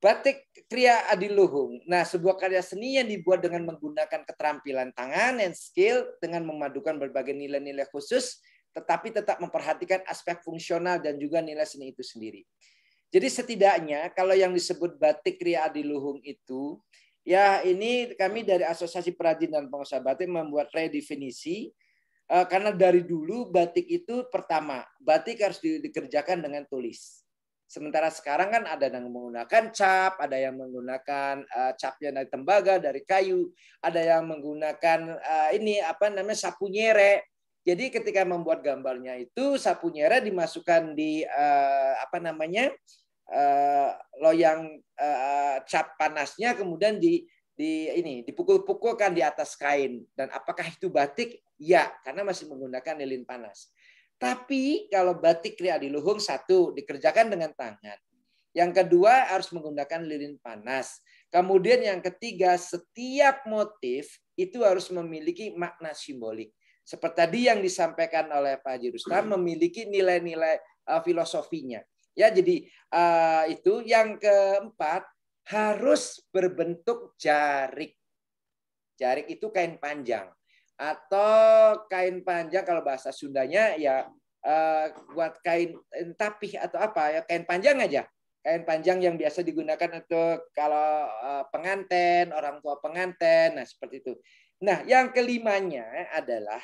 Batik kriya adiluhung. Nah, sebuah karya seni yang dibuat dengan menggunakan keterampilan tangan and skill, dengan memadukan berbagai nilai-nilai khusus, tetapi tetap memperhatikan aspek fungsional dan juga nilai seni itu sendiri. Jadi setidaknya kalau yang disebut batik kriya adiluhung itu, ya ini kami dari Asosiasi Perajin dan Pengusaha Batik membuat redefinisi, karena dari dulu batik itu pertama, batik harus dikerjakan dengan tulis. Sementara sekarang kan ada yang menggunakan cap, ada yang menggunakan capnya dari tembaga, dari kayu, ada yang menggunakan sapu nyere. Jadi ketika membuat gambarnya itu sapu nyere dimasukkan di loyang cap panasnya, kemudian dipukul-pukulkan di atas kain. Dan apakah itu batik? Ya, karena masih menggunakan lilin panas. Tapi kalau batik Kri Adiluhung, satu, dikerjakan dengan tangan. Yang kedua, harus menggunakan lilin panas. Kemudian yang ketiga, setiap motif itu harus memiliki makna simbolik. Seperti tadi yang disampaikan oleh Pak Haji Rustam, memiliki nilai-nilai filosofinya. Ya, jadi itu yang keempat, harus berbentuk jarik. Jarik itu kain panjang. Atau kain panjang kalau bahasa Sundanya ya buat kain tapih atau apa ya, kain panjang aja. Kain panjang yang biasa digunakan untuk kalau pengantin, orang tua pengantin, nah seperti itu. Nah, yang kelimanya adalah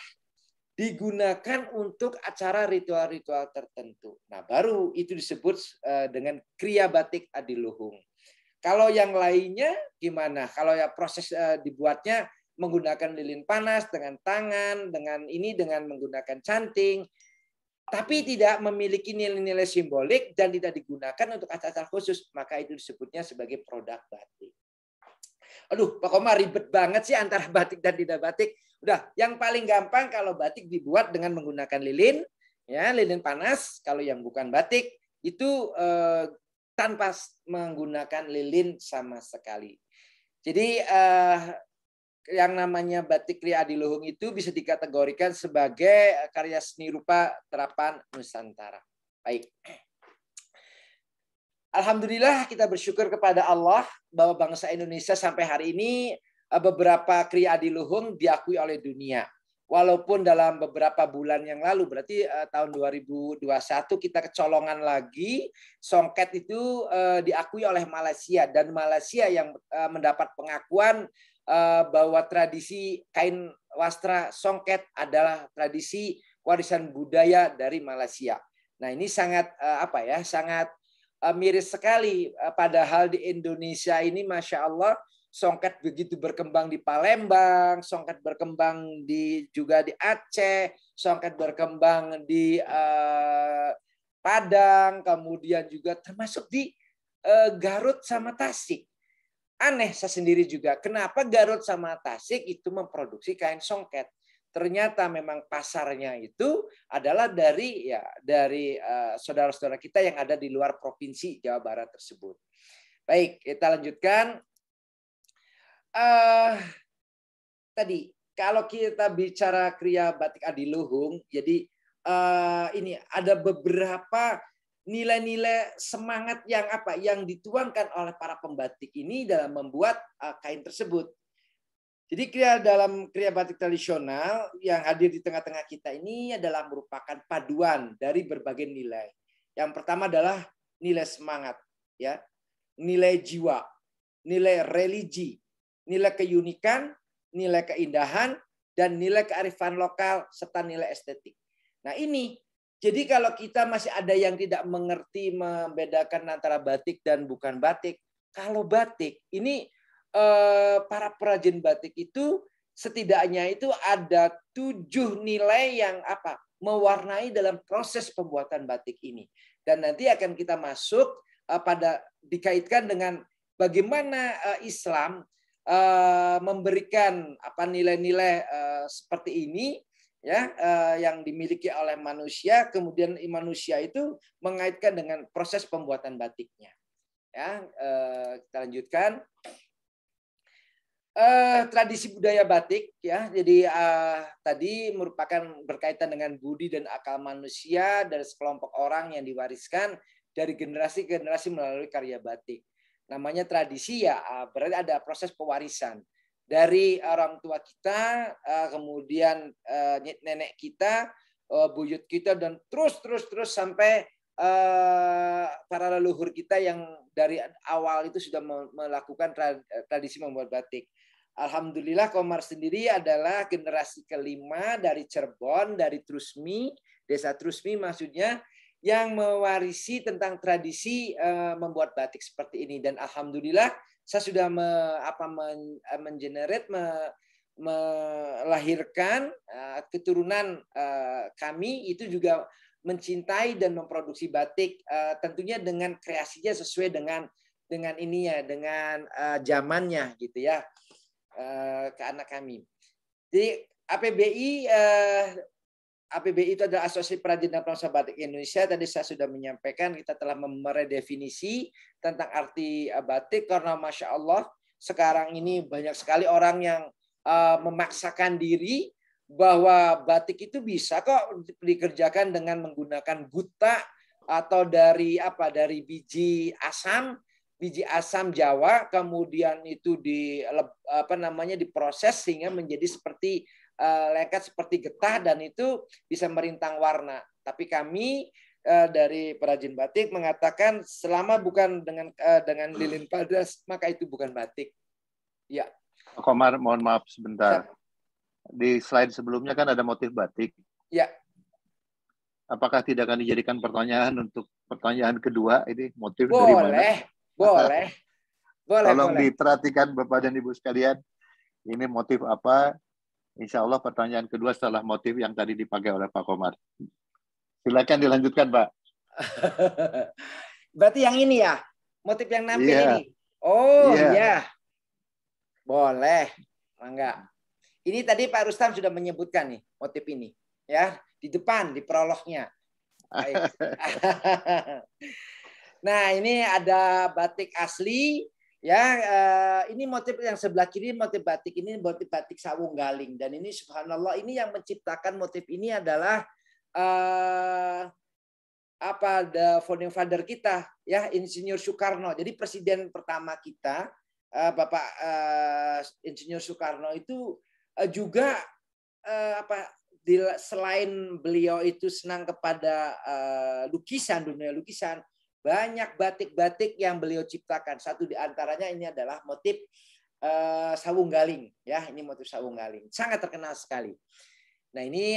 digunakan untuk acara ritual-ritual tertentu. Nah, baru itu disebut dengan kriya batik Adiluhung. Kalau yang lainnya gimana? Kalau ya proses dibuatnya menggunakan lilin panas dengan tangan, dengan menggunakan canting, tapi tidak memiliki nilai-nilai simbolik dan tidak digunakan untuk acara-acara khusus, maka itu disebutnya sebagai produk batik. Aduh, Pak Komar ribet banget sih antara batik dan tidak batik. Udah, yang paling gampang kalau batik dibuat dengan menggunakan lilin, ya lilin panas. Kalau yang bukan batik itu tanpa menggunakan lilin sama sekali. Jadi yang namanya batik Kri Adiluhung itu bisa dikategorikan sebagai karya seni rupa terapan Nusantara. Baik. Alhamdulillah kita bersyukur kepada Allah bahwa bangsa Indonesia sampai hari ini beberapa Kri Adiluhung diakui oleh dunia. Walaupun dalam beberapa bulan yang lalu, berarti tahun 2021 kita kecolongan lagi, songket itu diakui oleh Malaysia. Dan Malaysia yang mendapat pengakuan bahwa tradisi kain wastra songket adalah tradisi warisan budaya dari Malaysia. Nah, ini sangat sangat miris sekali. Padahal di Indonesia ini Masya Allah songket begitu berkembang di Palembang, songket berkembang juga di Aceh, songket berkembang di Padang, kemudian juga termasuk di Garut sama Tasik. Aneh saya sendiri juga, kenapa Garut sama Tasik itu memproduksi kain songket? Ternyata memang pasarnya itu adalah dari saudara-saudara kita yang ada di luar provinsi Jawa Barat tersebut. Baik, kita lanjutkan. Tadi kalau kita bicara kriya batik Adiluhung, jadi ini ada beberapa nilai-nilai semangat yang dituangkan oleh para pembatik ini dalam membuat kain tersebut. Jadi dalam kriya batik tradisional yang hadir di tengah-tengah kita ini adalah merupakan paduan dari berbagai nilai. Yang pertama adalah nilai semangat, ya, nilai jiwa, nilai religi, nilai keunikan, nilai keindahan, dan nilai kearifan lokal serta nilai estetik. Nah ini, jadi kalau kita masih ada yang tidak mengerti membedakan antara batik dan bukan batik, kalau batik ini para perajin batik itu setidaknya itu ada 7 nilai yang mewarnai dalam proses pembuatan batik ini. Dan nanti akan kita masuk dikaitkan dengan bagaimana Islam memberikan nilai-nilai seperti ini, ya, yang dimiliki oleh manusia, kemudian manusia itu mengaitkan dengan proses pembuatan batiknya. Ya, kita lanjutkan. Tradisi budaya batik, ya, jadi tadi merupakan berkaitan dengan budi dan akal manusia dari sekelompok orang yang diwariskan dari generasi ke generasi melalui karya batik. Namanya tradisi, ya, berarti ada proses pewarisan dari orang tua kita, kemudian nenek kita, buyut kita, dan terus sampai para leluhur kita yang dari awal itu sudah melakukan tradisi membuat batik. Alhamdulillah Komar sendiri adalah generasi kelima dari Cirebon, dari Trusmi, desa Trusmi maksudnya, yang mewarisi tentang tradisi membuat batik seperti ini. Dan alhamdulillah saya sudah melahirkan keturunan kami itu juga mencintai dan memproduksi batik, tentunya dengan kreasinya sesuai dengan ininya, dengan zamannya gitu ya, ke anak kami. Jadi APBI itu adalah Asosiasi Perajin dan Pengusaha Batik Indonesia. Tadi saya sudah menyampaikan kita telah meredefinisi tentang arti batik, karena Masya Allah sekarang ini banyak sekali orang yang memaksakan diri bahwa batik itu bisa kok dikerjakan dengan menggunakan guta atau dari biji asam Jawa, kemudian itu diproses sehingga menjadi seperti lengket seperti getah, dan itu bisa merintang warna. Tapi kami dari perajin batik mengatakan selama bukan dengan lilin padas maka itu bukan batik. Ya. Pak Komar, mohon maaf sebentar. Di slide sebelumnya kan ada motif batik. Ya. Apakah tidak akan dijadikan pertanyaan untuk pertanyaan kedua? Ini motif dari mana? Boleh. Tolong diperhatikan Bapak dan Ibu sekalian. Ini motif apa? Insya Allah pertanyaan kedua setelah motif yang tadi dipakai oleh Pak Komar. Silakan dilanjutkan, Pak. Berarti yang ini ya? Motif yang nampil ini? Oh iya. Boleh. Enggak. Ini tadi Pak Rustam sudah menyebutkan nih motif ini. Ya, di depan, di prolognya. Nah, ini ada batik asli. Ya, ini motif yang sebelah kiri, motif batik ini motif batik Sawung Galing, dan ini subhanallah, ini yang menciptakan motif ini adalah the founding father kita, ya, Insinyur Soekarno. Jadi presiden pertama kita, Bapak Insinyur Soekarno itu juga selain beliau itu senang kepada lukisan, dunia lukisan, banyak batik-batik yang beliau ciptakan. Satu di antaranya ini adalah motif Sawung Galing, ya, ini motif Sawung Galing, sangat terkenal sekali. Nah, ini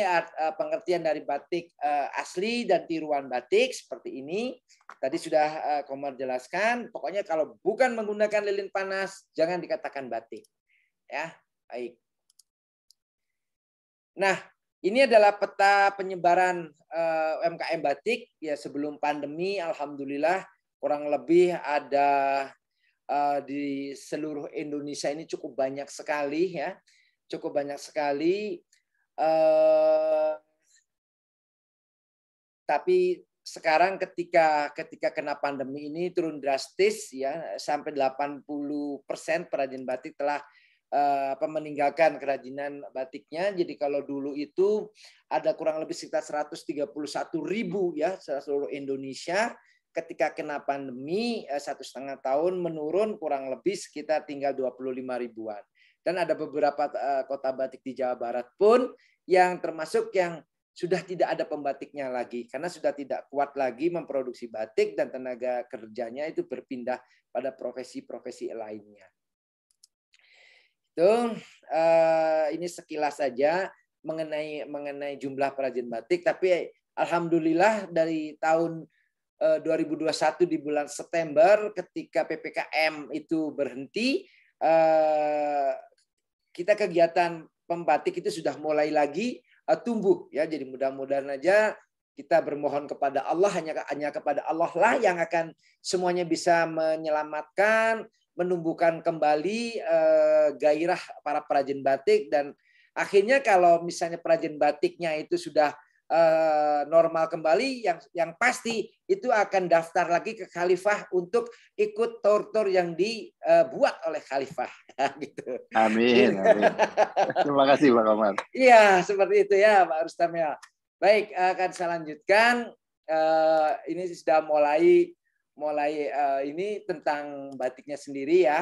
pengertian dari batik asli dan tiruan batik seperti ini. Tadi sudah Komar jelaskan. Pokoknya kalau bukan menggunakan lilin panas, jangan dikatakan batik. Ya, baik. Nah, ini adalah peta penyebaran UMKM batik ya sebelum pandemi. Alhamdulillah kurang lebih ada di seluruh Indonesia ini cukup banyak sekali, ya, cukup banyak sekali. Tapi sekarang ketika kena pandemi ini turun drastis, ya, sampai 80% perajin batik telah meninggalkan kerajinan batiknya. Jadi kalau dulu itu ada kurang lebih sekitar 131.000 ya seluruh Indonesia, ketika kena pandemi 1,5 tahun menurun kurang lebih sekitar tinggal 25 ribuan. Dan ada beberapa kota batik di Jawa Barat pun yang termasuk yang sudah tidak ada pembatiknya lagi karena sudah tidak kuat lagi memproduksi batik dan tenaga kerjanya itu berpindah pada profesi-profesi lainnya. Itu ini sekilas saja mengenai jumlah perajin batik. Tapi alhamdulillah dari tahun 2021 di bulan September ketika PPKM itu berhenti, kita kegiatan pembatik itu sudah mulai lagi tumbuh, ya. Jadi mudah-mudahan aja kita bermohon kepada Allah, hanya kepada Allah lah yang akan semuanya bisa menyelamatkan, menumbuhkan kembali gairah para perajin batik. Dan akhirnya kalau misalnya perajin batiknya itu sudah normal kembali, yang pasti itu akan daftar lagi ke Khalifah untuk ikut tur-tur yang dibuat oleh Khalifah. Gitu. Amin, amin. Terima kasih Pak Komar. Iya, seperti itu ya Pak Rustam ya. Baik, akan saya lanjutkan. Ini sudah mulai ini tentang batiknya sendiri ya.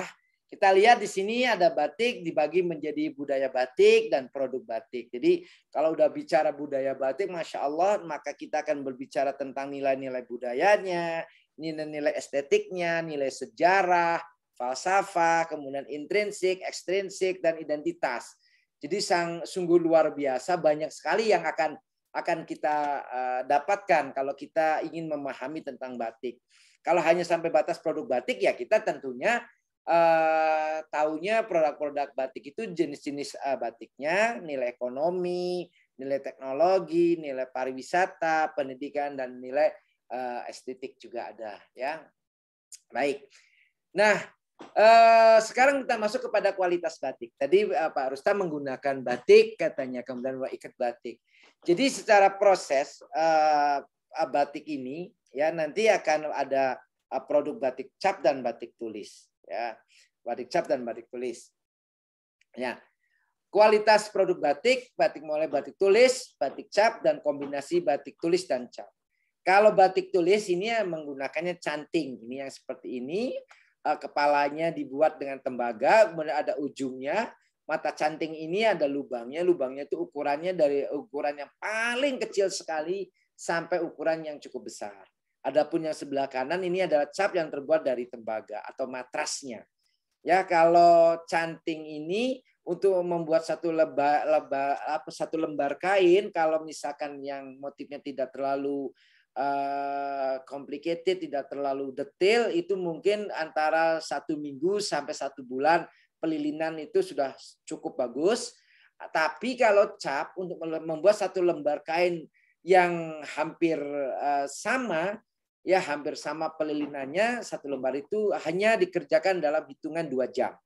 Kita lihat di sini ada batik dibagi menjadi budaya batik dan produk batik. Jadi kalau udah bicara budaya batik, Masya Allah, maka kita akan berbicara tentang nilai-nilai budayanya, nilai-nilai estetiknya, nilai sejarah, falsafah, kemudian intrinsik, ekstrinsik, dan identitas. Jadi sungguh luar biasa, banyak sekali yang akan akan kita dapatkan kalau kita ingin memahami tentang batik. Kalau hanya sampai batas produk batik, ya kita tentunya tahunya produk-produk batik itu jenis-jenis batiknya, nilai ekonomi, nilai teknologi, nilai pariwisata, pendidikan, dan nilai estetik juga ada. Ya, baik. Nah, sekarang kita masuk kepada kualitas batik. Tadi Pak Rustam menggunakan batik katanya, kemudian ikat batik. Jadi secara proses batik ini ya nanti akan ada produk batik cap dan batik tulis. Ya, batik cap dan batik tulis. Ya, kualitas produk batik mulai batik tulis, batik cap, dan kombinasi batik tulis dan cap. Kalau batik tulis ini menggunakannya canting, ini yang seperti ini. Kepalanya dibuat dengan tembaga, kemudian ada ujungnya. Mata canting ini ada lubangnya. Lubangnya itu ukurannya dari ukuran yang paling kecil sekali sampai ukuran yang cukup besar. Adapun yang sebelah kanan ini adalah cap yang terbuat dari tembaga atau matrasnya. Ya, kalau canting ini untuk membuat satu lembar kain, kalau misalkan yang motifnya tidak terlalu complicated, tidak terlalu detail, itu mungkin antara 1 minggu sampai 1 bulan pelilinan itu sudah cukup bagus. Tapi kalau cap untuk membuat satu lembar kain yang hampir sama, ya hampir sama pelilinannya, satu lembar itu hanya dikerjakan dalam hitungan 2 jam.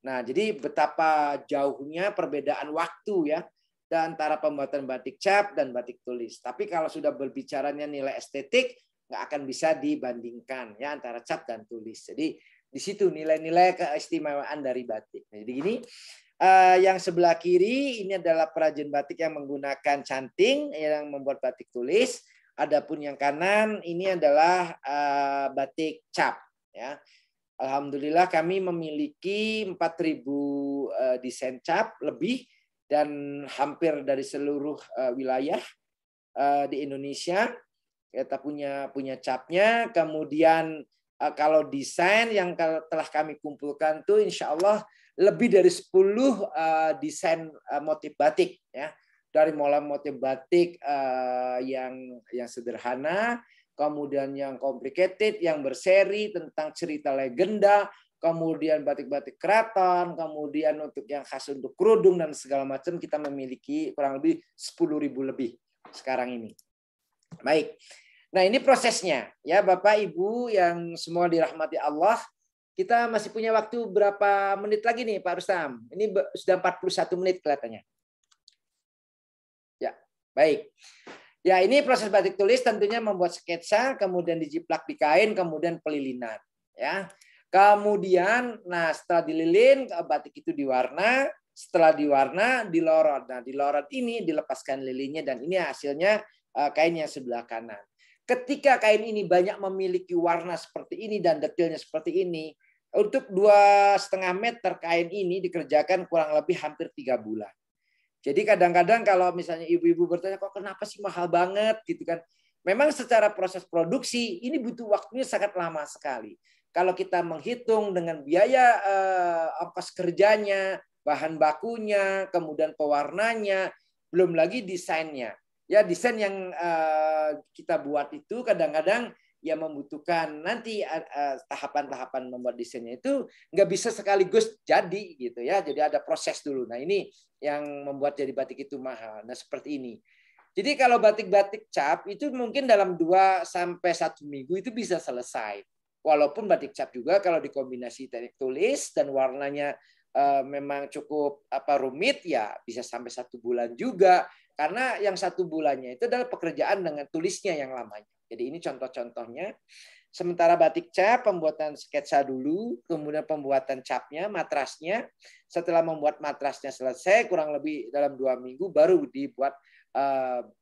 Nah, jadi betapa jauhnya perbedaan waktu ya antara pembuatan batik cap dan batik tulis. Tapi kalau sudah berbicaranya nilai estetik, nggak akan bisa dibandingkan ya antara cap dan tulis. Jadi di situ nilai-nilai keistimewaan dari batik. Nah, jadi ini yang sebelah kiri ini adalah perajin batik yang menggunakan canting yang membuat batik tulis. Adapun yang kanan ini adalah batik cap. Ya, alhamdulillah kami memiliki 4.000 desain cap lebih. Dan hampir dari seluruh wilayah di Indonesia kita punya capnya. Kemudian kalau desain yang telah kami kumpulkan tuh insya Allah lebih dari 10 desain motif batik ya, dari mulai motif batik yang sederhana, kemudian yang complicated, yang berseri tentang cerita legenda, kemudian batik-batik keraton, kemudian untuk yang khas untuk kerudung dan segala macam, kita memiliki kurang lebih 10.000 lebih sekarang ini. Baik. Nah, ini prosesnya ya Bapak Ibu yang semua dirahmati Allah. Kita masih punya waktu berapa menit lagi nih Pak Rustam? Ini sudah 41 menit kelihatannya. Ya, baik. Ya, ini proses batik tulis tentunya membuat sketsa, kemudian dijiplak di kain, kemudian pelilinan ya. Kemudian, nah setelah dililin, batik itu diwarna. Setelah diwarna, dilorot. Nah, dilorot ini dilepaskan lilinnya dan ini hasilnya kain yang sebelah kanan. Ketika kain ini banyak memiliki warna seperti ini dan detailnya seperti ini, untuk 2,5 meter kain ini dikerjakan kurang lebih hampir 3 bulan. Jadi kadang-kadang kalau misalnya ibu-ibu bertanya, kok kenapa sih mahal banget gitu kan? Memang secara proses produksi ini butuh waktunya sangat lama sekali. Kalau kita menghitung dengan biaya ongkos kerjanya, bahan bakunya, kemudian pewarnanya, belum lagi desainnya. Ya, desain yang kita buat itu kadang-kadang ya membutuhkan nanti tahapan-tahapan membuat desainnya itu nggak bisa sekaligus jadi gitu ya. Jadi ada proses dulu. Nah, ini yang membuat jadi batik itu mahal. Nah, seperti ini. Jadi kalau batik-batik cap itu mungkin dalam 2 sampai 1 minggu itu bisa selesai. Walaupun batik cap juga kalau dikombinasi teknik tulis dan warnanya memang cukup rumit ya bisa sampai 1 bulan juga. Karena yang 1 bulannya itu adalah pekerjaan dengan tulisnya yang lamanya. Jadi ini contoh-contohnya. Sementara batik cap pembuatan sketsa dulu, kemudian pembuatan capnya, matrasnya. Setelah membuat matrasnya selesai kurang lebih dalam 2 minggu baru dibuat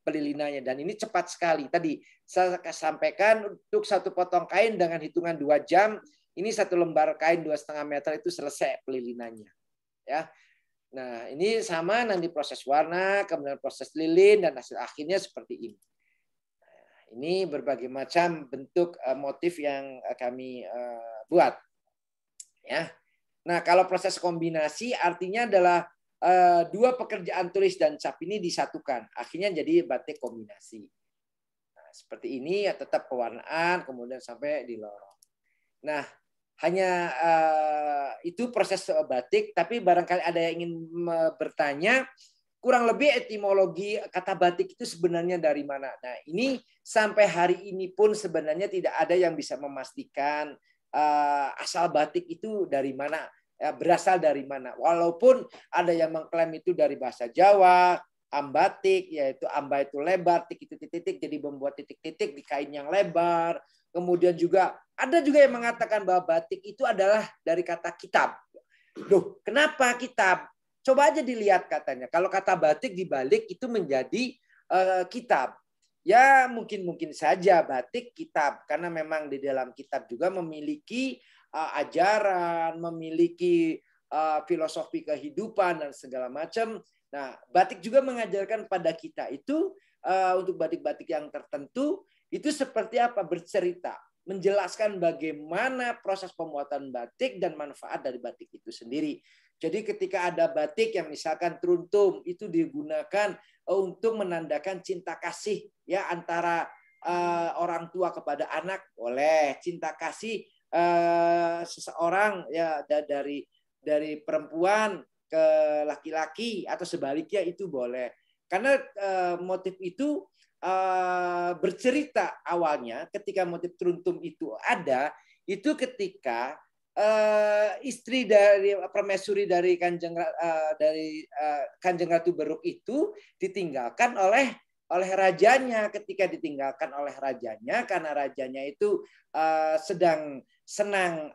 pelilinannya, dan ini cepat sekali. Tadi saya sampaikan untuk 1 potong kain dengan hitungan 2 jam, ini 1 lembar kain 2,5 meter itu selesai pelilinannya. Ya, nah ini sama nanti proses warna, kemudian proses lilin dan hasil akhirnya seperti ini. Nah, ini berbagai macam bentuk motif yang kami buat. Ya, nah kalau proses kombinasi artinya adalah dua pekerjaan tulis dan cap ini disatukan. Akhirnya jadi batik kombinasi. Nah, seperti ini ya, tetap pewarnaan, kemudian sampai di lorong. Nah, hanya itu proses batik, tapi barangkali ada yang ingin bertanya, kurang lebih etimologi kata batik itu sebenarnya dari mana? Nah, ini sampai hari ini pun sebenarnya tidak ada yang bisa memastikan asal batik itu dari mana. Ya, berasal dari mana. Walaupun ada yang mengklaim itu dari bahasa Jawa, ambatik, yaitu amba itu lebar, titik-titik, jadi membuat titik-titik di kain yang lebar. Kemudian juga ada juga yang mengatakan bahwa batik itu adalah dari kata kitab. Duh, kenapa kitab? Coba aja dilihat katanya. Kalau kata batik dibalik itu menjadi kitab. Ya mungkin saja batik kitab. Karena memang di dalam kitab juga memiliki ajaran, memiliki filosofi kehidupan dan segala macam. Nah, batik juga mengajarkan pada kita itu untuk batik-batik yang tertentu itu seperti apa, bercerita, menjelaskan bagaimana proses pembuatan batik dan manfaat dari batik itu sendiri. Jadi ketika ada batik yang misalkan truntum itu digunakan untuk menandakan cinta kasih ya antara orang tua kepada anak, boleh. Cinta kasih seseorang ya dari perempuan ke laki-laki atau sebaliknya itu boleh. Karena motif itu bercerita awalnya ketika motif truntum itu ada, itu ketika istri dari permaisuri dari Kanjeng Ratu Beruk itu ditinggalkan oleh rajanya. Ketika ditinggalkan oleh rajanya karena rajanya itu sedang senang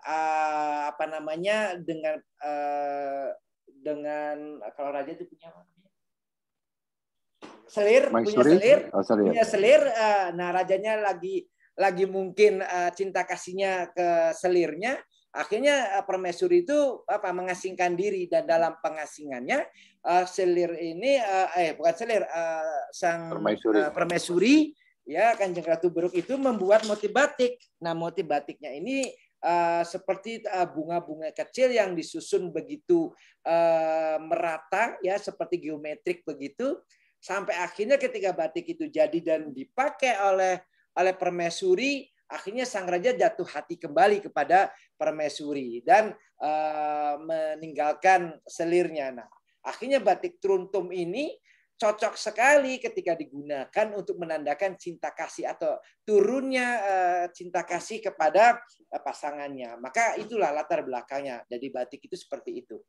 dengan kalau raja itu punya apa? Selir, punya selir. Nah, rajanya lagi mungkin cinta kasihnya ke selirnya. Akhirnya permaisuri itu mengasingkan diri, dan dalam pengasingannya selir ini bukan selir, sang permaisuri ya Kanjeng Ratu Beruk itu membuat motif batik. Nah, motif batiknya ini seperti bunga-bunga kecil yang disusun begitu merata ya, seperti geometrik begitu. Sampai akhirnya ketika batik itu jadi dan dipakai oleh permaisuri, akhirnya sang raja jatuh hati kembali kepada permaisuri dan meninggalkan selirnya. Nah, akhirnya batik truntum ini cocok sekali ketika digunakan untuk menandakan cinta kasih atau turunnya cinta kasih kepada pasangannya. Maka itulah latar belakangnya. Jadi batik itu seperti itu.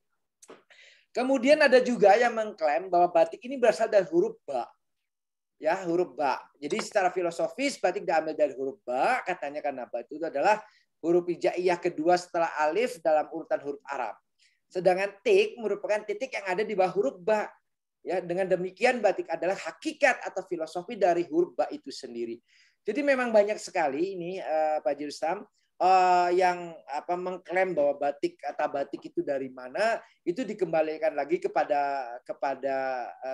Kemudian ada juga yang mengklaim bahwa batik ini berasal dari huruf ba. Ya, huruf ba. Jadi secara filosofis batik diambil dari huruf ba, katanya karena ba itu adalah huruf hijaiyah kedua setelah alif dalam urutan huruf Arab. Sedangkan tik merupakan titik yang ada di bawah huruf ba. Ya, dengan demikian batik adalah hakikat atau filosofi dari huruf ba itu sendiri. Jadi memang banyak sekali ini Pak Jirsam yang mengklaim bahwa kata batik itu dari mana, itu dikembalikan lagi kepada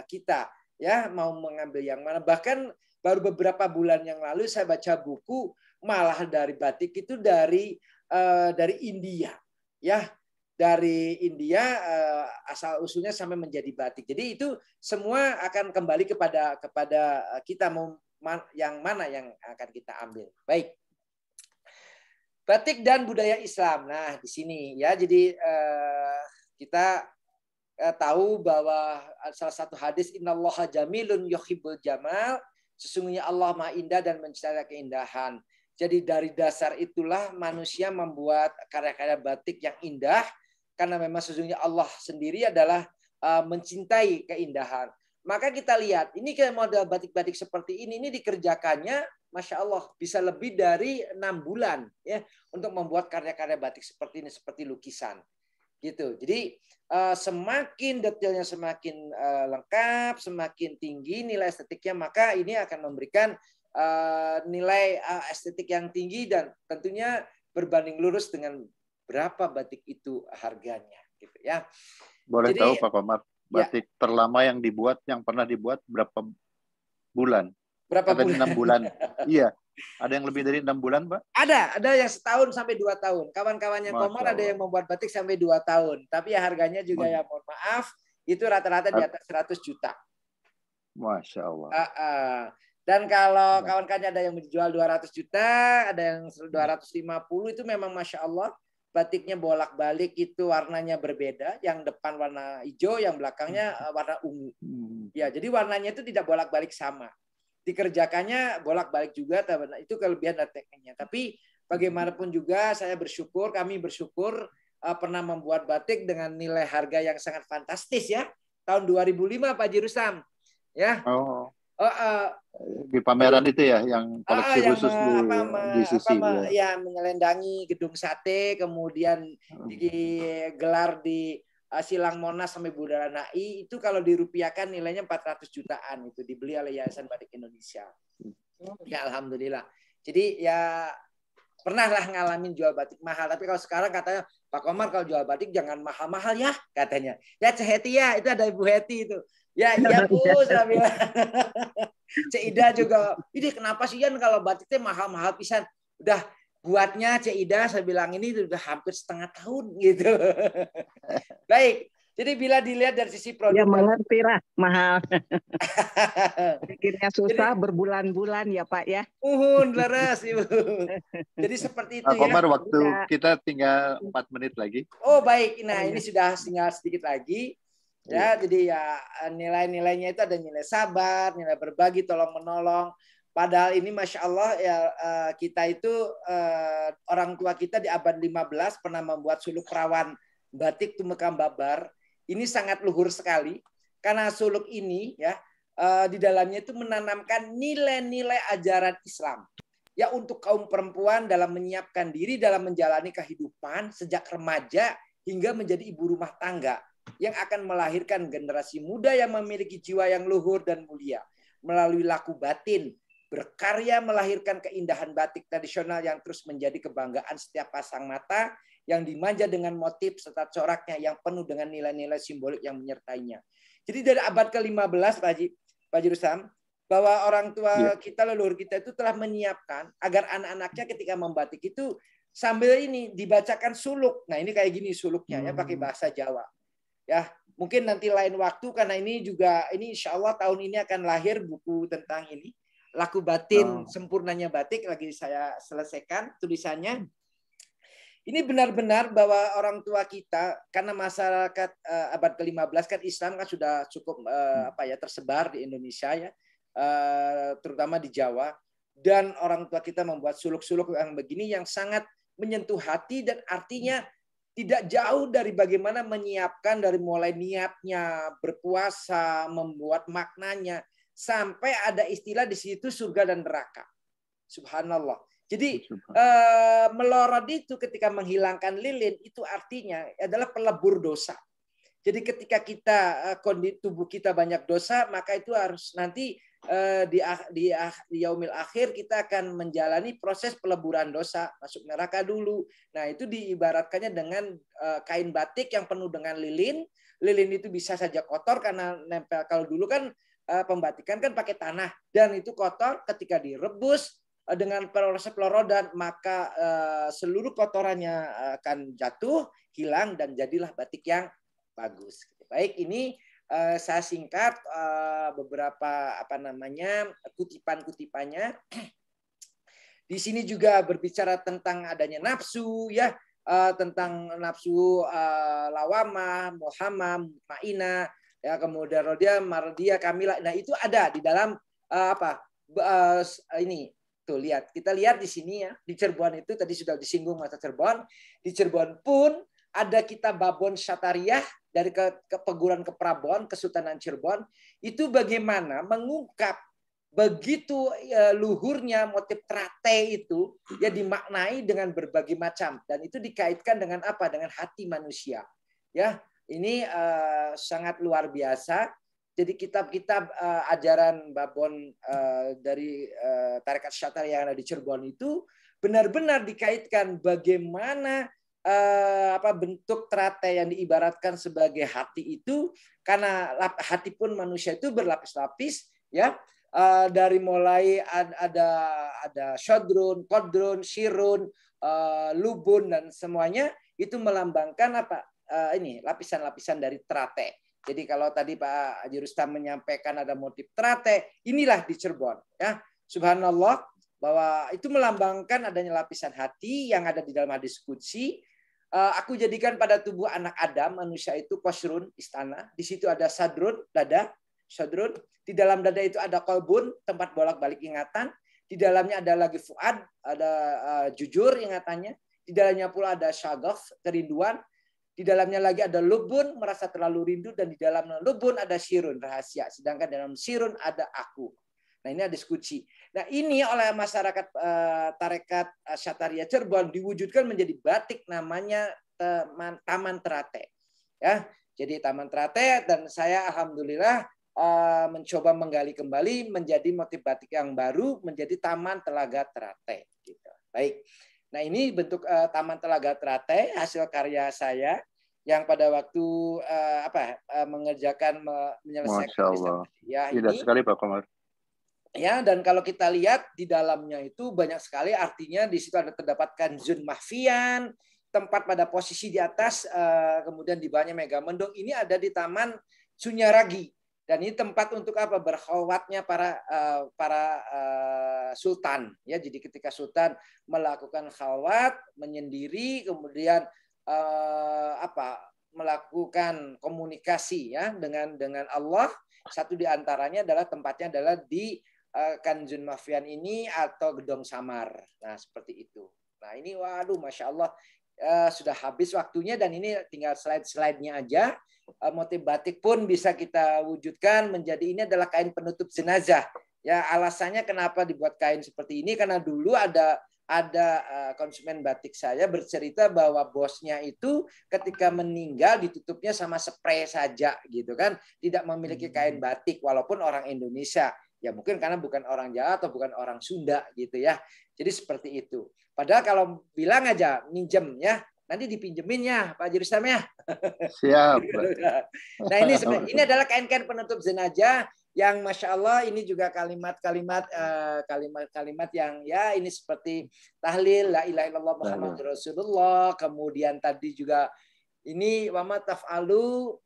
kita ya, mau mengambil yang mana. Bahkan baru beberapa bulan yang lalu saya baca buku malah dari batik itu dari India ya, dari India asal usulnya sampai menjadi batik. Jadi itu semua akan kembali kepada kita mau yang mana yang akan kita ambil. Baik. Batik dan budaya Islam. Nah, di sini ya, jadi kita tahu bahwa salah satu hadis innallaha jamilun yuhibbul jamal, sesungguhnya Allah Maha Indah dan mencintai keindahan. Jadi dari dasar itulah manusia membuat karya-karya batik yang indah, karena memang sesungguhnya Allah sendiri adalah mencintai keindahan. Maka kita lihat ini kayak model batik-batik seperti ini dikerjakannya Masya Allah bisa lebih dari 6 bulan ya untuk membuat karya-karya batik seperti ini, seperti lukisan gitu. Jadi semakin detailnya semakin lengkap, semakin tinggi nilai estetiknya, maka ini akan memberikan nilai estetik yang tinggi dan tentunya berbanding lurus dengan berapa batik itu harganya gitu ya. Boleh jadi, tahu Pak Komar, batik terlama yang pernah dibuat berapa bulan? Berapa bulan? 6 bulan. Iya. Ada yang lebih dari 6 bulan, Pak? Ada yang setahun sampai 2 tahun. Kawan-kawannya Komar ada yang membuat batik sampai 2 tahun. Tapi ya harganya juga ya mohon maaf, itu rata-rata di atas 100 juta. Masya Allah. Dan kalau kawan-kawannya ada yang menjual 200 juta, ada yang 250, itu memang Masya Allah. Batiknya bolak-balik itu warnanya berbeda. Yang depan warna hijau, yang belakangnya warna ungu. Ya, jadi warnanya itu tidak bolak-balik sama. Dikerjakannya bolak-balik juga, itu kelebihan dari tekniknya. Tapi bagaimanapun juga saya bersyukur, kami bersyukur pernah membuat batik dengan nilai harga yang sangat fantastis ya. Tahun 2005 Pak Haji Rustam. Ya. Di pameran itu ya, yang koleksi yang khusus di Sisi. Ya, menyelendangi gedung sate, kemudian digelar di Silang Monas sampai Bundaran HI, itu kalau dirupiahkan nilainya 400 jutaan, itu dibeli oleh Yayasan Batik Indonesia. Ya alhamdulillah. Jadi ya pernah lah ngalamin jual batik mahal, tapi kalau sekarang katanya Pak Komar kalau jual batik jangan mahal-mahal ya, katanya. Ya Cik Heti ya, itu ada Ibu Heti itu. Ya iya Bu, saya bilang. Cik Ida juga, ini kenapa sih Yan kalau batiknya mahal-mahal pisan? Udah buatnya Cik Ida, saya bilang ini udah hampir setengah tahun gitu. Baik, jadi bila dilihat dari sisi produk. Ya mengerti lah, mahal. Pikirnya susah, jadi, berbulan-bulan ya Pak ya. Laras Ibu. Jadi seperti itu ya. Komar, waktu kita tinggal 4 menit lagi. Oh baik, nah ini sudah tinggal sedikit lagi. Ya, jadi ya nilai-nilainya itu ada nilai sabar, nilai berbagi, tolong menolong. Padahal ini Masya Allah ya kita itu orang tua kita di abad 15 pernah membuat suluk perawan batik Tumekam Babar. Ini sangat luhur sekali karena suluk ini ya di dalamnya itu menanamkan nilai-nilai ajaran Islam. Ya untuk kaum perempuan dalam menyiapkan diri dalam menjalani kehidupan sejak remaja hingga menjadi ibu rumah tangga yang akan melahirkan generasi muda yang memiliki jiwa yang luhur dan mulia. Melalui laku batin, berkarya melahirkan keindahan batik tradisional yang terus menjadi kebanggaan setiap pasang mata, yang dimanja dengan motif serta coraknya yang penuh dengan nilai-nilai simbolik yang menyertainya. Jadi dari abad ke-15, Pak Haji Rustam, bahwa orang tua kita, leluhur kita itu telah menyiapkan agar anak-anaknya ketika membatik itu sambil ini dibacakan suluk. Nah ini kayak gini suluknya ya pakai bahasa Jawa. Ya, mungkin nanti lain waktu karena ini insya Allah tahun ini akan lahir buku tentang ini. Laku batin sempurnanya batik lagi saya selesaikan tulisannya. Ini benar-benar bahwa orang tua kita karena masyarakat abad ke-15 kan Islam kan sudah cukup tersebar di Indonesia ya. Terutama di Jawa, dan orang tua kita membuat suluk-suluk yang begini yang sangat menyentuh hati dan artinya tidak jauh dari bagaimana menyiapkan dari mulai niatnya berpuasa, membuat maknanya, sampai ada istilah di situ surga dan neraka. Subhanallah. Jadi melorot itu ketika menghilangkan lilin itu artinya adalah pelebur dosa. Jadi ketika kita kondisi tubuh kita banyak dosa, maka itu harus nanti di yaumil akhir kita akan menjalani proses peleburan dosa, masuk neraka dulu. Nah itu diibaratkannya dengan kain batik yang penuh dengan lilin. Lilin itu bisa saja kotor karena nempel. Kalau dulu kan pembatikan kan pakai tanah dan itu kotor, ketika direbus dengan proses pelorodan maka seluruh kotorannya akan jatuh, hilang dan jadilah batik yang bagus. Baik, ini saya singkat beberapa kutipan-kutipannya. Di sini juga berbicara tentang adanya nafsu ya, tentang nafsu lawamah, muhamam, ma'ina, ya kemudian rodia, mardia, kamila. Nah, itu ada di dalam ini. Tuh lihat, kita lihat di sini ya, di Cirebon itu tadi sudah disinggung masa Cirebon. Di Cirebon pun ada kitab Babon Syatariah dari Kepeguran Keprabon, Kesultanan Cirebon, itu bagaimana mengungkap begitu luhurnya motif trate itu ya dimaknai dengan berbagai macam dan itu dikaitkan dengan apa? Dengan hati manusia. Ya, ini sangat luar biasa. Jadi kitab-kitab ajaran Babon dari Tarekat Syatariah yang ada di Cirebon itu benar-benar dikaitkan bagaimana bentuk trate yang diibaratkan sebagai hati itu, karena hati pun manusia itu berlapis-lapis ya, dari mulai ada syadrun, qadrun, syirun, lubun dan semuanya itu melambangkan ini lapisan-lapisan dari trate. Jadi kalau tadi Pak Haji Rustam menyampaikan ada motif terate, inilah di Cirebon. Ya, subhanallah, bahwa itu melambangkan adanya lapisan hati yang ada di dalam hadis qudsi. Aku jadikan pada tubuh anak Adam, manusia itu qasrun, istana. Di situ ada sadrun, dada, sadrun. Di dalam dada itu ada qalbun, tempat bolak-balik ingatan. Di dalamnya ada lagi fuad, ada jujur ingatannya. Di dalamnya pula ada syagaf, kerinduan. Di dalamnya lagi ada lubun, merasa terlalu rindu. Dan di dalam lubun ada sirun, rahasia. Sedangkan dalam sirun ada aku. Nah, ini ada diskusi. Nah, ini oleh masyarakat tarekat Syataria Cirebon diwujudkan menjadi batik namanya Taman Terate. Ya, jadi Taman Terate, dan saya alhamdulillah mencoba menggali kembali menjadi motif batik yang baru menjadi Taman Telaga Terate. Gitu. Baik. Nah, ini bentuk Taman Telaga Terate, hasil karya saya yang pada waktu mengerjakan menyelesaikan. Masya Allah. Ya, Indah ini sekali Pak Komar. Ya, dan kalau kita lihat di dalamnya itu banyak sekali, artinya di situ ada terdapat kanzun mahfian, tempat pada posisi di atas, kemudian di bawahnya Megamendung. Ini ada di Taman Sunyaragi, dan ini tempat untuk apa? Berkhawatnya para sultan. Ya, jadi ketika sultan melakukan khawat, menyendiri, kemudian melakukan komunikasi ya dengan Allah. Satu di antaranya adalah tempatnya adalah di Kanjun Mahfian ini atau Gedong Samar. Nah, seperti itu. Nah, ini waduh Masya Allah sudah habis waktunya, dan ini tinggal slide-slide-nya aja. Motif batik pun bisa kita wujudkan menjadi, ini adalah kain penutup jenazah. Ya, alasannya kenapa dibuat kain seperti ini, karena dulu ada konsumen batik saya bercerita bahwa bosnya itu ketika meninggal ditutupnya sama spray saja gitu kan, tidak memiliki kain batik walaupun orang Indonesia. Ya mungkin karena bukan orang Jawa atau bukan orang Sunda gitu ya. Jadi seperti itu. Padahal kalau bilang aja minjem ya, nanti dipinjemin ya Pak Haji Rustam ya. Siap. Nah, ini adalah kain-kain penutup jenazah yang Masya Allah ini juga kalimat-kalimat yang ya ini seperti tahlil la ilaha illallah Muhammadur Rasulullah. Kemudian tadi juga ini wa ma taf'alu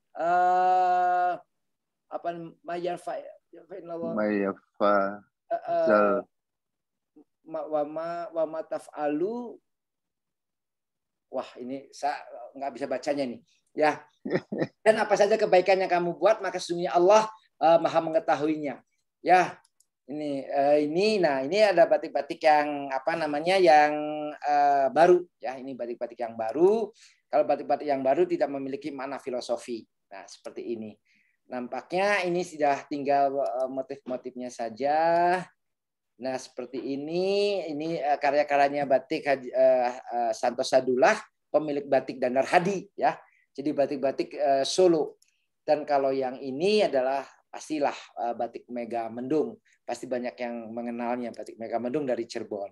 wa ma taf'alu. Wah, ini saya nggak bisa bacanya nih. Ya. Dan apa saja kebaikan yang kamu buat, maka sesungguhnya Allah Maha mengetahuinya. Ya. Ini ada batik-batik yang yang baru ya. Ini batik-batik yang baru. Kalau batik-batik yang baru tidak memiliki makna filosofi. Nah, seperti ini. Nampaknya ini sudah tinggal motif-motifnya saja. Nah, seperti ini karya-karyanya batik Santos Sadullah, pemilik batik Dandar Hadi ya. Jadi batik-batik Solo. Dan kalau yang ini adalah pastilah batik Megamendung. Pasti banyak yang mengenalnya, batik Megamendung dari Cirebon.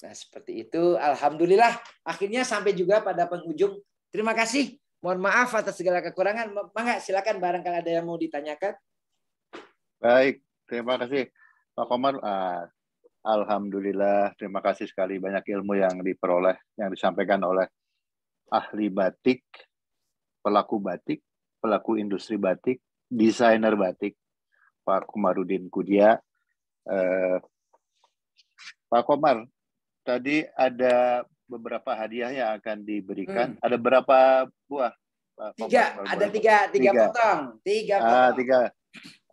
Nah, seperti itu. Alhamdulillah akhirnya sampai juga pada penghujung. Terima kasih. Mohon maaf atas segala kekurangan. Mangga silakan barangkali ada yang mau ditanyakan. Baik, terima kasih Pak Komar. Alhamdulillah, terima kasih sekali, banyak ilmu yang diperoleh, yang disampaikan oleh ahli batik, pelaku industri batik, desainer batik, Pak Komarudin Kudia. Pak Komar, tadi ada beberapa hadiah yang akan diberikan. Ada berapa buah? Pak Komar? Ada tiga potong. Tiga.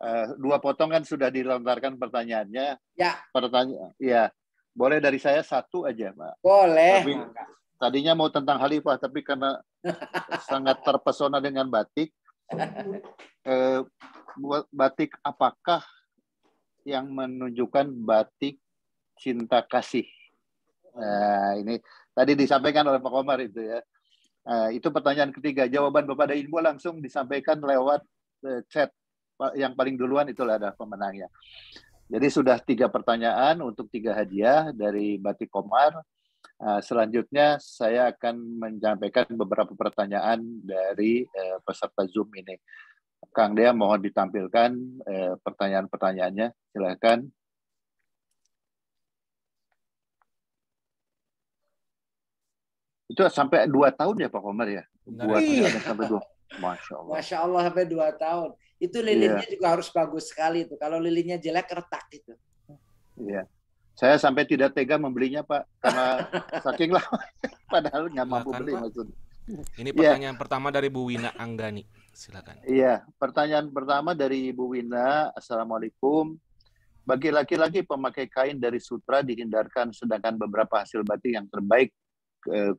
2 potong kan sudah dilontarkan pertanyaannya. Ya. Ya. Boleh dari saya 1 aja, Pak. Boleh. Tapi, tadinya mau tentang Khalifah, tapi karena sangat terpesona dengan batik, batik apakah yang menunjukkan batik cinta kasih? Nah, ini tadi disampaikan oleh Pak Komar itu ya. Itu pertanyaan ketiga. Jawaban Bapak dan Ibu langsung disampaikan lewat chat. Yang paling duluan itulah ada pemenangnya. Jadi sudah 3 pertanyaan untuk 3 hadiah dari Batik Komar. Selanjutnya saya akan menyampaikan beberapa pertanyaan dari peserta Zoom ini. Kang Dea mohon ditampilkan pertanyaan-pertanyaannya. Silakan. Itu sampai 2 tahun ya Pak Komar ya? Iya. Sampai 2. Masya Allah. Masya Allah sampai 2 tahun. Itu lilinnya juga harus bagus sekali itu. Kalau lilinnya jelek retak gitu. Iya. Saya sampai tidak tega membelinya, Pak, karena saking lama. Padahal nggak mampu Silakan, beli Pak. maksudnya. Ini Iya. pertanyaan pertama dari Bu Wina Anggani. Silakan. Iya, pertanyaan pertama dari Ibu Wina. Assalamualaikum. Bagi laki-laki pemakai kain dari sutra dihindarkan, sedangkan beberapa hasil batik yang terbaik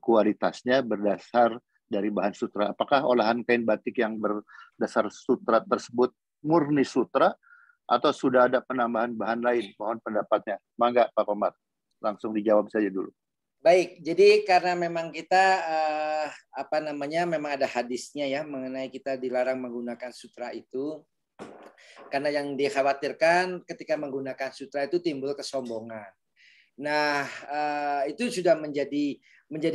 kualitasnya berdasar dari bahan sutra. Apakah olahan kain batik yang berdasar sutra tersebut murni sutra atau sudah ada penambahan bahan lain? Mohon pendapatnya. Mangga Pak Komar, langsung dijawab saja dulu. Baik, jadi karena memang kita memang ada hadisnya ya mengenai kita dilarang menggunakan sutra itu. Karena yang dikhawatirkan ketika menggunakan sutra itu timbul kesombongan. Nah, itu sudah menjadi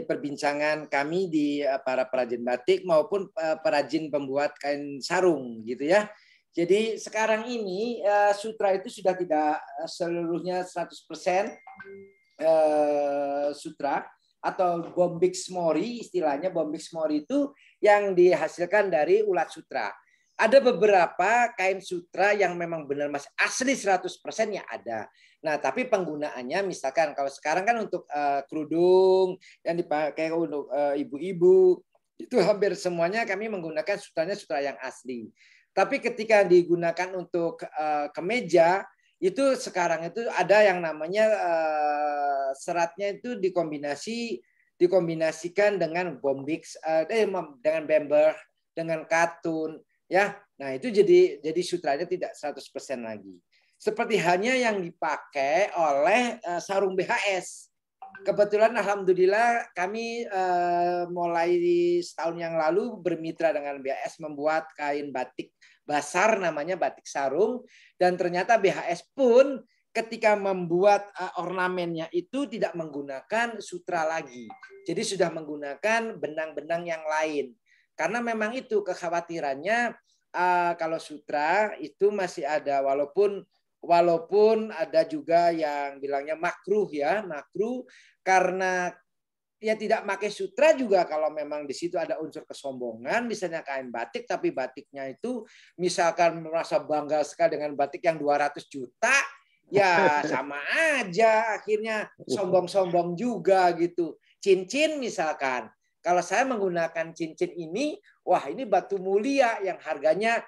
perbincangan kami di para perajin batik maupun perajin pembuat kain sarung gitu ya. Jadi sekarang ini sutra itu sudah tidak seluruhnya 100% sutra atau bombix mori, istilahnya bombix mori itu yang dihasilkan dari ulat sutra. Ada beberapa kain sutra yang memang benar masih asli 100% ya ada. Nah, tapi penggunaannya misalkan kalau sekarang kan untuk kerudung yang dipakai untuk ibu-ibu itu hampir semuanya kami menggunakan sutranya sutra yang asli. Tapi ketika digunakan untuk kemeja itu sekarang itu ada yang namanya seratnya itu dikombinasikan dengan bombix, dengan bember, dengan katun. Ya, nah itu jadi sutranya tidak 100% lagi. Seperti halnya yang dipakai oleh sarung BHS. Kebetulan alhamdulillah kami mulai setahun yang lalu bermitra dengan BHS membuat kain batik basar namanya batik sarung, dan ternyata BHS pun ketika membuat ornamennya itu tidak menggunakan sutra lagi. Jadi sudah menggunakan benang-benang yang lain. Karena memang itu kekhawatirannya kalau sutra itu masih ada walaupun ada juga yang bilangnya makruh ya, makruh karena ya tidak pakai sutra juga kalau memang di situ ada unsur kesombongan, misalnya kain batik tapi batiknya itu misalkan merasa bangga sekali dengan batik yang 200 juta, ya sama aja akhirnya sombong-sombong juga gitu. Cincin misalkan. Kalau saya menggunakan cincin ini, wah ini batu mulia yang harganya,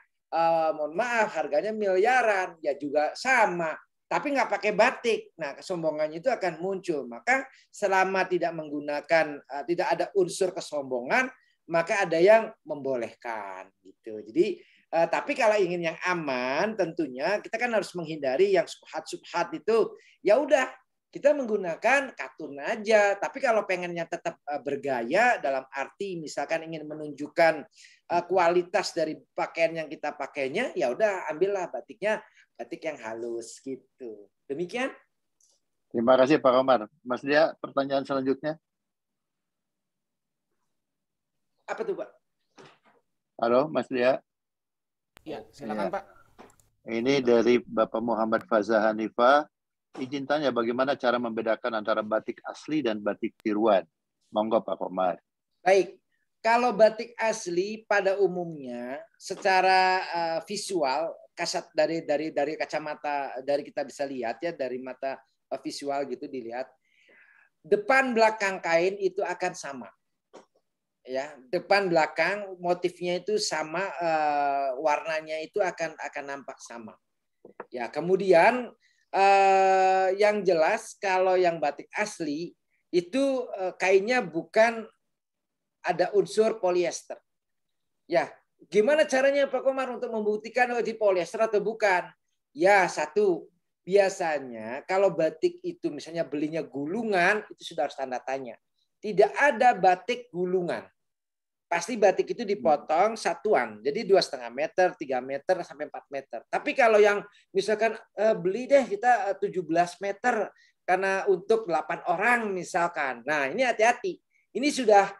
mohon maaf, harganya miliaran, ya juga sama. Tapi nggak pakai batik. Nah, kesombongannya itu akan muncul. Maka selama tidak menggunakan, tidak ada unsur kesombongan, maka ada yang membolehkan. Gitu. Jadi, tapi kalau ingin yang aman, tentunya kita kan harus menghindari yang subhat itu. Ya udah, kita menggunakan katun aja, tapi kalau pengennya tetap bergaya dalam arti misalkan ingin menunjukkan kualitas dari pakaian yang kita pakainya, ya udah ambillah batiknya batik yang halus gitu. Demikian. Terima kasih Pak Komar. Mas Dia, pertanyaan selanjutnya. Apa tuh Pak? Halo Mas Dia. Ya, silakan Pak. Ini dari Bapak Muhammad Fazah Hanifah. Izin tanya bagaimana cara membedakan antara batik asli dan batik tiruan. Monggo Pak Komar. Baik, kalau batik asli pada umumnya secara visual kasat dari kacamata dari kita bisa lihat ya dari mata visual gitu dilihat depan belakang kain itu akan sama. Ya, depan belakang motifnya itu sama, warnanya itu akan nampak sama. Ya, kemudian yang jelas kalau yang batik asli itu kainnya bukan ada unsur polyester. Ya, gimana caranya Pak Komar untuk membuktikan di polyester atau bukan? Ya, satu, biasanya kalau batik itu misalnya belinya gulungan itu sudah harus tanda tanya. Tidak ada batik gulungan. Pasti batik itu dipotong satuan. Jadi 2,5 meter, 3 meter, sampai 4 meter. Tapi kalau yang misalkan beli deh kita 17 meter karena untuk 8 orang misalkan. Nah ini hati-hati. Ini sudah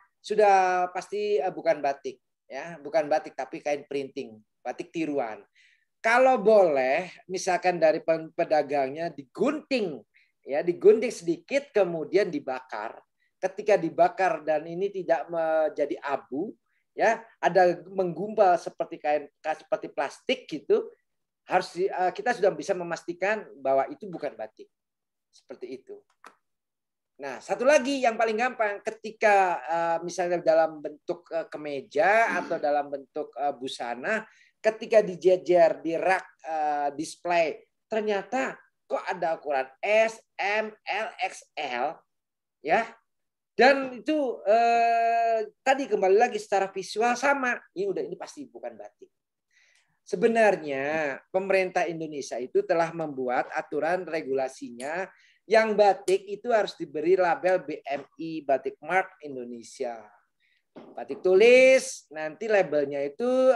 pasti bukan batik. Ya, bukan batik tapi kain printing. Batik tiruan. Kalau boleh misalkan dari pedagangnya digunting. Ya, digunting sedikit kemudian dibakar. Ketika dibakar dan ini tidak menjadi abu, ya, ada menggumpal seperti kain, seperti plastik gitu, kita sudah bisa memastikan bahwa itu bukan batik. Seperti itu. Nah, satu lagi yang paling gampang, ketika misalnya dalam bentuk kemeja atau dalam bentuk busana, ketika dijejer di rak display, ternyata kok ada ukuran S, M, L, XL, ya. Dan itu tadi kembali lagi secara visual sama, ini pasti bukan batik. Sebenarnya pemerintah Indonesia itu telah membuat aturan regulasinya yang batik itu harus diberi label BMI, Batik Mark Indonesia. Batik tulis, nanti labelnya itu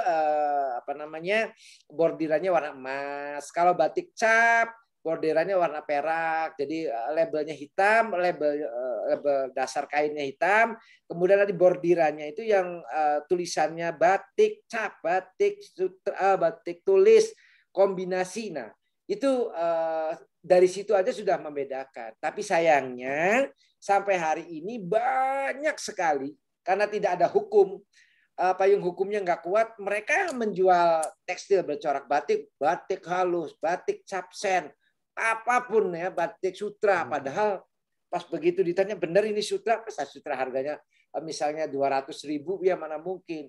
bordirannya warna emas. Kalau batik cap, bordirannya warna perak. Jadi labelnya hitam, label dasar kainnya hitam. Kemudian nanti bordirannya itu yang tulisannya batik cap, batik sutra, batik tulis, kombinasi. Nah, itu dari situ aja sudah membedakan. Tapi sayangnya sampai hari ini banyak sekali karena tidak ada hukum, payung hukumnya nggak kuat, mereka menjual tekstil bercorak batik, batik halus, batik capsen, apapun ya, batik sutra. Padahal pas begitu ditanya benar ini sutra, masa sutra harganya misalnya 200.000, ya mana mungkin.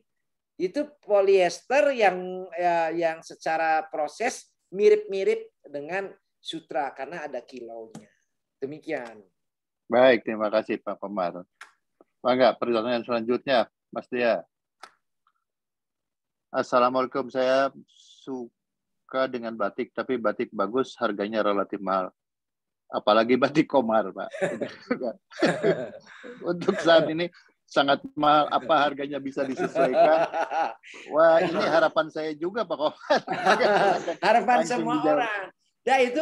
Itu polyester yang secara proses mirip-mirip dengan sutra karena ada kilonya. Demikian. Baik, terima kasih Pak Komar. Bangga, pertanyaan selanjutnya, Mas Dia. Assalamualaikum, saya suka dengan batik, tapi batik bagus harganya relatif mahal. Apalagi batik Komar, Pak. Untuk saat ini sangat mahal, apa harganya bisa disesuaikan? Wah, ini harapan saya juga, Pak Komar. Harapan semua orang. Nah, itu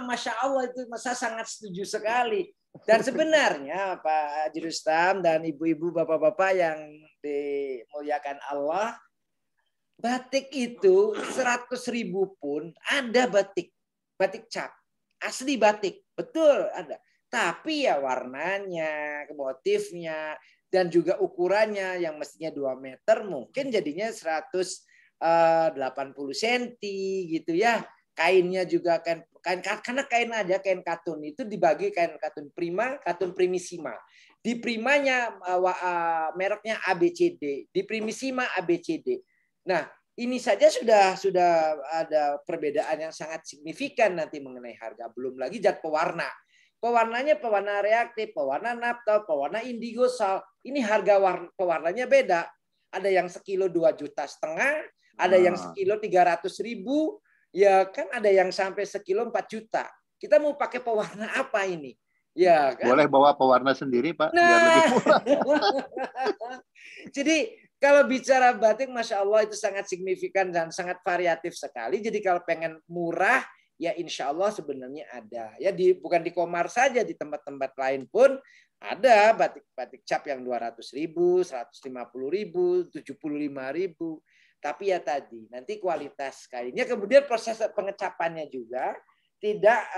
Masya Allah, itu saya sangat setuju sekali. Dan sebenarnya Pak Jurustam dan ibu-ibu, bapak-bapak yang dimuliakan Allah, batik itu 100.000 pun ada batik cap, asli batik, betul ada. Tapi ya warnanya, motifnya, dan juga ukurannya yang mestinya 2 meter mungkin jadinya 180 cm gitu ya. Kainnya juga kain karena kain aja, kain katun itu dibagi kain katun prima, katun primissima. Di primanya mereknya ABCD, di primissima ABCD. Nah, ini saja sudah ada perbedaan yang sangat signifikan nanti mengenai harga. Belum lagi zat pewarna. Pewarnanya pewarna reaktif, pewarna naphtha, pewarna indigo sal. Ini harga pewarnanya beda. Ada yang sekilo 2,5 juta, ada yang sekilo 300.000. Ya kan, ada yang sampai sekilo 4 juta. Kita mau pakai pewarna apa ini? Ya kan? Boleh bawa pewarna sendiri, Pak, biar lebih murah. Jadi kalau bicara batik, Masya Allah itu sangat signifikan dan sangat variatif sekali. Jadi kalau pengen murah, ya insya Allah sebenarnya ada. Ya bukan di Komar saja, di tempat-tempat lain pun ada batik cap yang 200.000, 150.000, 75.000. Tapi ya tadi, nanti kualitas kainnya, kemudian proses pengecapannya juga tidak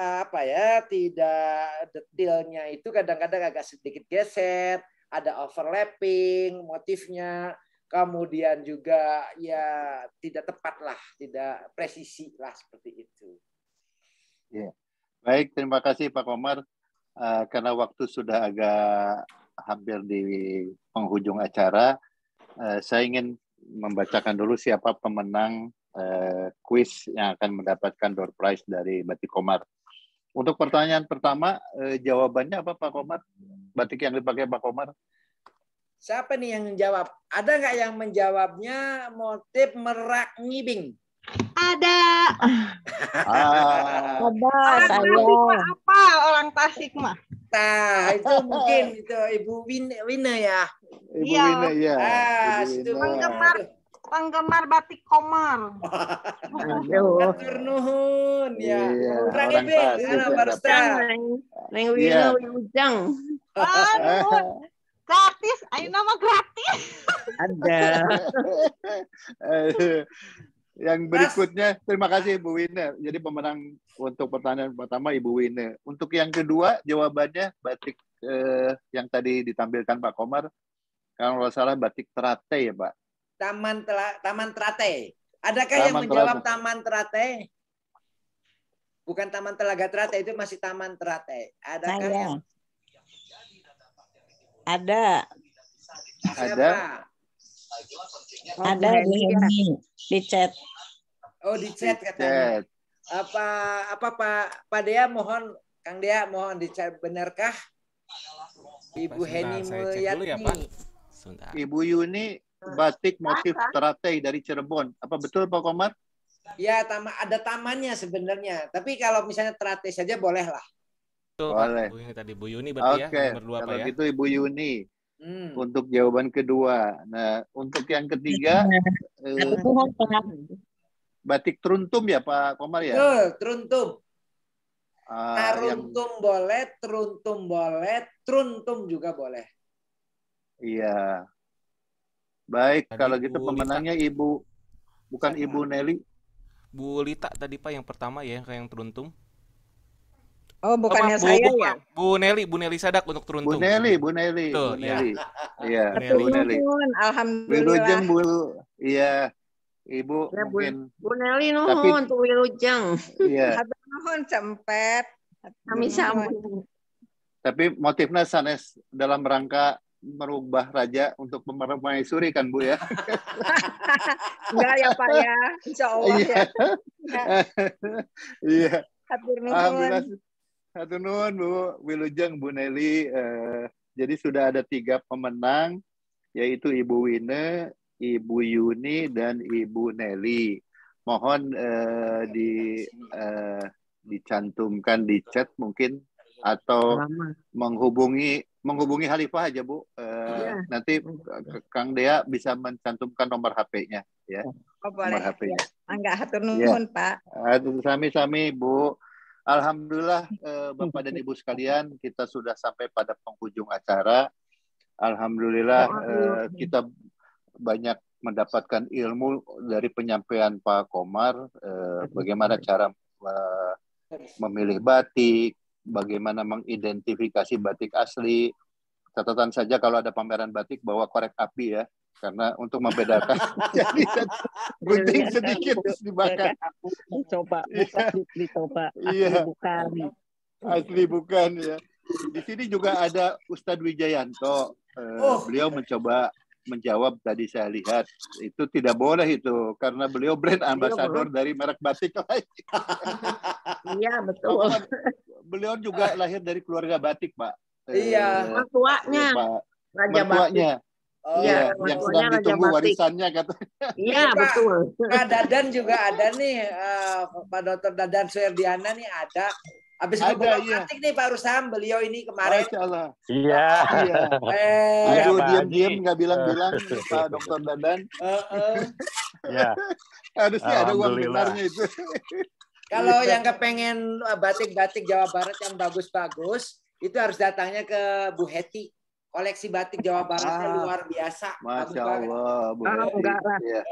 tidak detailnya itu kadang-kadang agak sedikit geser, ada overlapping motifnya, kemudian juga ya tidak tepat lah, tidak presisi lah, seperti itu. Ya. Baik, terima kasih Pak Komar. Karena waktu sudah agak hampir di penghujung acara, saya ingin membacakan dulu siapa pemenang kuis yang akan mendapatkan door prize dari Batik Komar. Untuk pertanyaan pertama, jawabannya apa Pak Komar? Batik yang dipakai Pak Komar? Siapa nih yang menjawab? Ada nggak yang menjawabnya motif merak ngibing? Ada. Ada saya. Apa orang Tasik mah? Nah, itu mungkin itu Ibu Wina ya. Ibu Iya. Wina, ya. Penggemar Batik Komar. Aduh. Matur nuhun ya. Iya, Kurang orang ibing, Tasik mana yang Pak dapat. Ustaz? Neng Wina Wilujeng. Aduh. Gratis, ayo nama gratis. Ada. Yang berikutnya, terima kasih Ibu Wina. Jadi pemenang untuk pertanyaan pertama Ibu Wina. Untuk yang kedua, jawabannya batik yang tadi ditampilkan Pak Komar. Kalau nggak salah batik Teratai ya Pak. Taman Teratai. Adakah yang Taman menjawab Teratai. Taman Teratai? Bukan Taman Telaga Teratai, itu masih Taman Teratai. Adakah? Saya. Ada. Ada. Siapa? Ada di chat. Oh, di chat katanya. Chat. Apa Pak Dea mohon, Kang Dea mohon di chat, benarkah Ibu Sebentar, Heni saya cek dulu ya, Pak. Mulyati? Sebentar. Ibu Yuni batik motif Teratai dari Cirebon. Apa betul Pak Komar? Ya, ada tamannya sebenarnya. Tapi kalau misalnya Teratai saja boleh lah. Betul, Boleh. Pak. Bu Yuni tadi Bu Yuni berarti ya, Oke, nomor 2 Pak kalau ya. gitu Ibu Yuni Hmm. untuk jawaban kedua. Nah, untuk yang ketiga Mohon Pak. batik Truntum ya Pak Komar ya? Betul, Truntum. Yang Taruntum boleh, Truntum boleh, Truntum juga boleh. iya. Baik, Tadi kalau gitu Bu pemenangnya Ibu bukan Siapa? Ibu Nelly. Bu Lita tadi Pak yang pertama ya, yang Truntum. Oh, bukannya Bu, saya Bu, ya? Bu Nelly Sadak untuk Bu Truntum. Nelly. Betul, Bu ya. Nelly. Iya, Nelly. Bu Nelly. Alhamdulillah. Wilujeng Bu, iya. Ibu Ya, mungkin Bu Nelly Tapi- nuhun tuh Wilujeng. iya, Mohon cempet. Kami sambung. tapi motifnya sanes dalam rangka merubah raja untuk permaisuri kan Bu ya? Enggak ya Pak ya. Insya Allah Iya. ya. Iya. Hatur nuhun. Alhamdulillah. Hatur nuhun Bu Wilujeng, Bu Nelly. Jadi sudah ada 3 pemenang, yaitu Ibu Wine, Ibu Yuni, dan Ibu Nelly. Mohon dicantumkan di chat mungkin atau menghubungi Khalifah aja Bu. Nanti Kang Dea bisa mencantumkan nomor HP-nya ya. Oh, boleh. Nomor HP-nya. Enggak hatur nuhun Pak. Sami-sami Bu. Alhamdulillah Bapak dan Ibu sekalian, kita sudah sampai pada penghujung acara. Alhamdulillah kita banyak mendapatkan ilmu dari penyampaian Pak Komar, bagaimana cara memilih batik, bagaimana mengidentifikasi batik asli. Catatan saja kalau ada pameran batik bawa korek api ya, karena untuk membedakan. Jadi gunting sedikit terus dibakar. Coba dicoba. Iya. Bukan. Asli bukan ya. Di sini juga ada Ustadz Wijayanto. Beliau mencoba menjawab, tadi saya lihat itu tidak boleh itu karena beliau brand ambassador dari merek batik lain. Iya, betul. Beliau juga lahir dari keluarga batik, Pak. Iya. Mertuanya Pak. Raja Batik. Mertuanya. Oh, Iya, mertuanya yang sedang Raja ditunggu Batik. warisannya katanya. Iya, Pak. betul. Pak Dadan juga ada nih, Pak Dr. Dadan Suherdiana nih ada. Habis Ada, ngobrol iya. batik nih Pak Rusam, beliau ini kemarin. Masya Allah. Iya. Iya. Iya, Aduh, Pak diam-diam Haji. nggak bilang-bilang Pak Dr. Dadan. Ya. Harusnya ada uang Alhamdulillah. denarnya itu. Kalau yang kepengen batik-batik Jawa Barat yang bagus-bagus, itu harus datangnya ke Bu Heti. Koleksi batik Jawa Baratnya luar biasa. Bagus Masya banget. Allah. Bu Oh, Heti. enggak lah. Iya.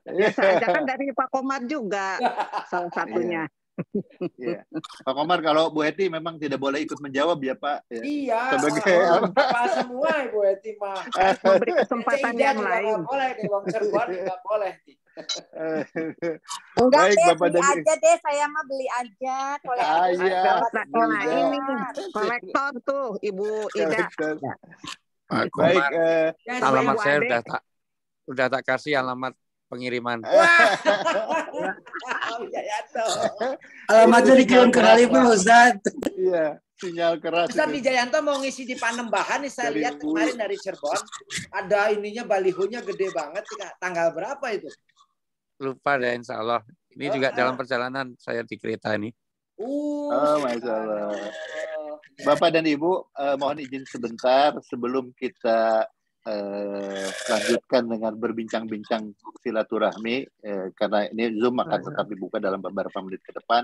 Biasa aja kan dari Pak Komar juga salah satunya. Iya. Pak Komar, kalau Bu Heti memang tidak boleh ikut menjawab ya Pak. Ya. Iya. Sebagai apa semua Ibu Heti mah. Memberi kesempatan Ida yang juga lain. nggak boleh di Wong Cirebon nggak boleh. Enggak Baik, deh, Bapak beli dan aja deh. Saya mah beli aja. Ah, iya. Nah, Iya. ini kolektor tuh Ibu Ida. Pak Baik, Komar, Ya, alamat Bu saya Ade. udah tak kasih alamat pengiriman. Alamatnya dikirim ke Khalifah, Ustaz. Iya, sinyal keras. Ustaz itu. Wijayanto mau ngisi di Panembahan nih, saya Dari lihat Bu. kemarin dari Cirebon. Ada ininya, balihonya gede banget. Tanggal berapa itu? Lupa deh, insya Allah. Ini juga dalam perjalanan saya di kereta ini. Oh, Masya Allah. Bapak dan Ibu, mohon izin sebentar sebelum kita lanjutkan dengan berbincang-bincang silaturahmi, karena ini Zoom akan tetap dibuka dalam beberapa menit ke depan.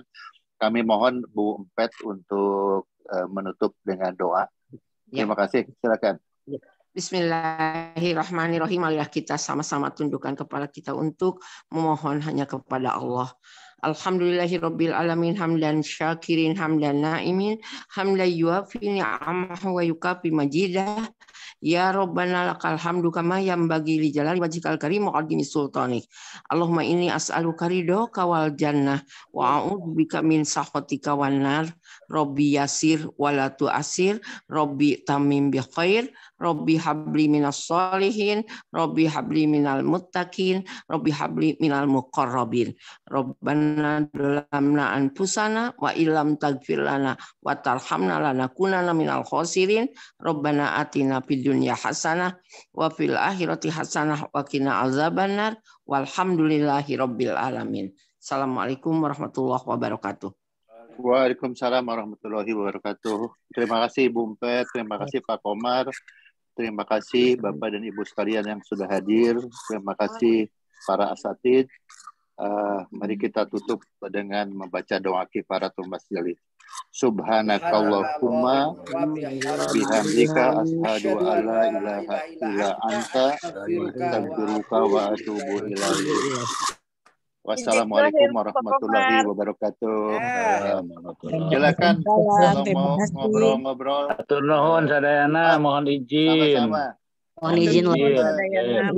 Kami mohon Bu Empet untuk menutup dengan doa. Terima kasih. Silakan. Bismillahirrahmanirrahim. Marilah kita sama-sama tundukkan kepala kita untuk memohon hanya kepada Allah. Alhamdulillahirabbil alamin hamdan syakirin hamdan naimin hamdan yuafi ni'amahu wa yukafi majidah Ya Rabbana lakal hamdu kama yambagi li jalali wajhikal karim wa qadimi sultanik. Allahumma inni as'aluka ridhoka wal jannah wa a'udzubika min sakhatika wan nar. Rabbi yasir wala tu'asir, Rabbi tamim bi khair, Rabbi habli minas sholihin, Rabbi habli minal muttaqin, Rabbi habli minal muqarrabin. Rabbana dalamna anfusana wa illam taghfir lana wa tarhamna lanakunanna minal khosirin. Rabbana atina fid dunya hasanah wa fil akhirati hasanah wa qina azabannar. Walhamdulillahi rabbil alamin. Assalamualaikum warahmatullahi wabarakatuh. Waalaikumsalam warahmatullahi wabarakatuh. Terima kasih Ibu Empet, terima kasih Pak Komar, terima kasih Bapak dan Ibu sekalian yang sudah hadir, terima kasih para asatid. Mari kita tutup dengan membaca doa kifaratul masjid. Subhanakallahumma bihamdika asyhadu an la ilaha illa anta astaghfiruka wa atubu ilaik. Wassalamualaikum warahmatullahi wabarakatuh. Silakan kalau mau ngobrol-ngobrol. Atur nuhun sadayana, mohon izin. Sama-sama. Mohon izin, Sadayana.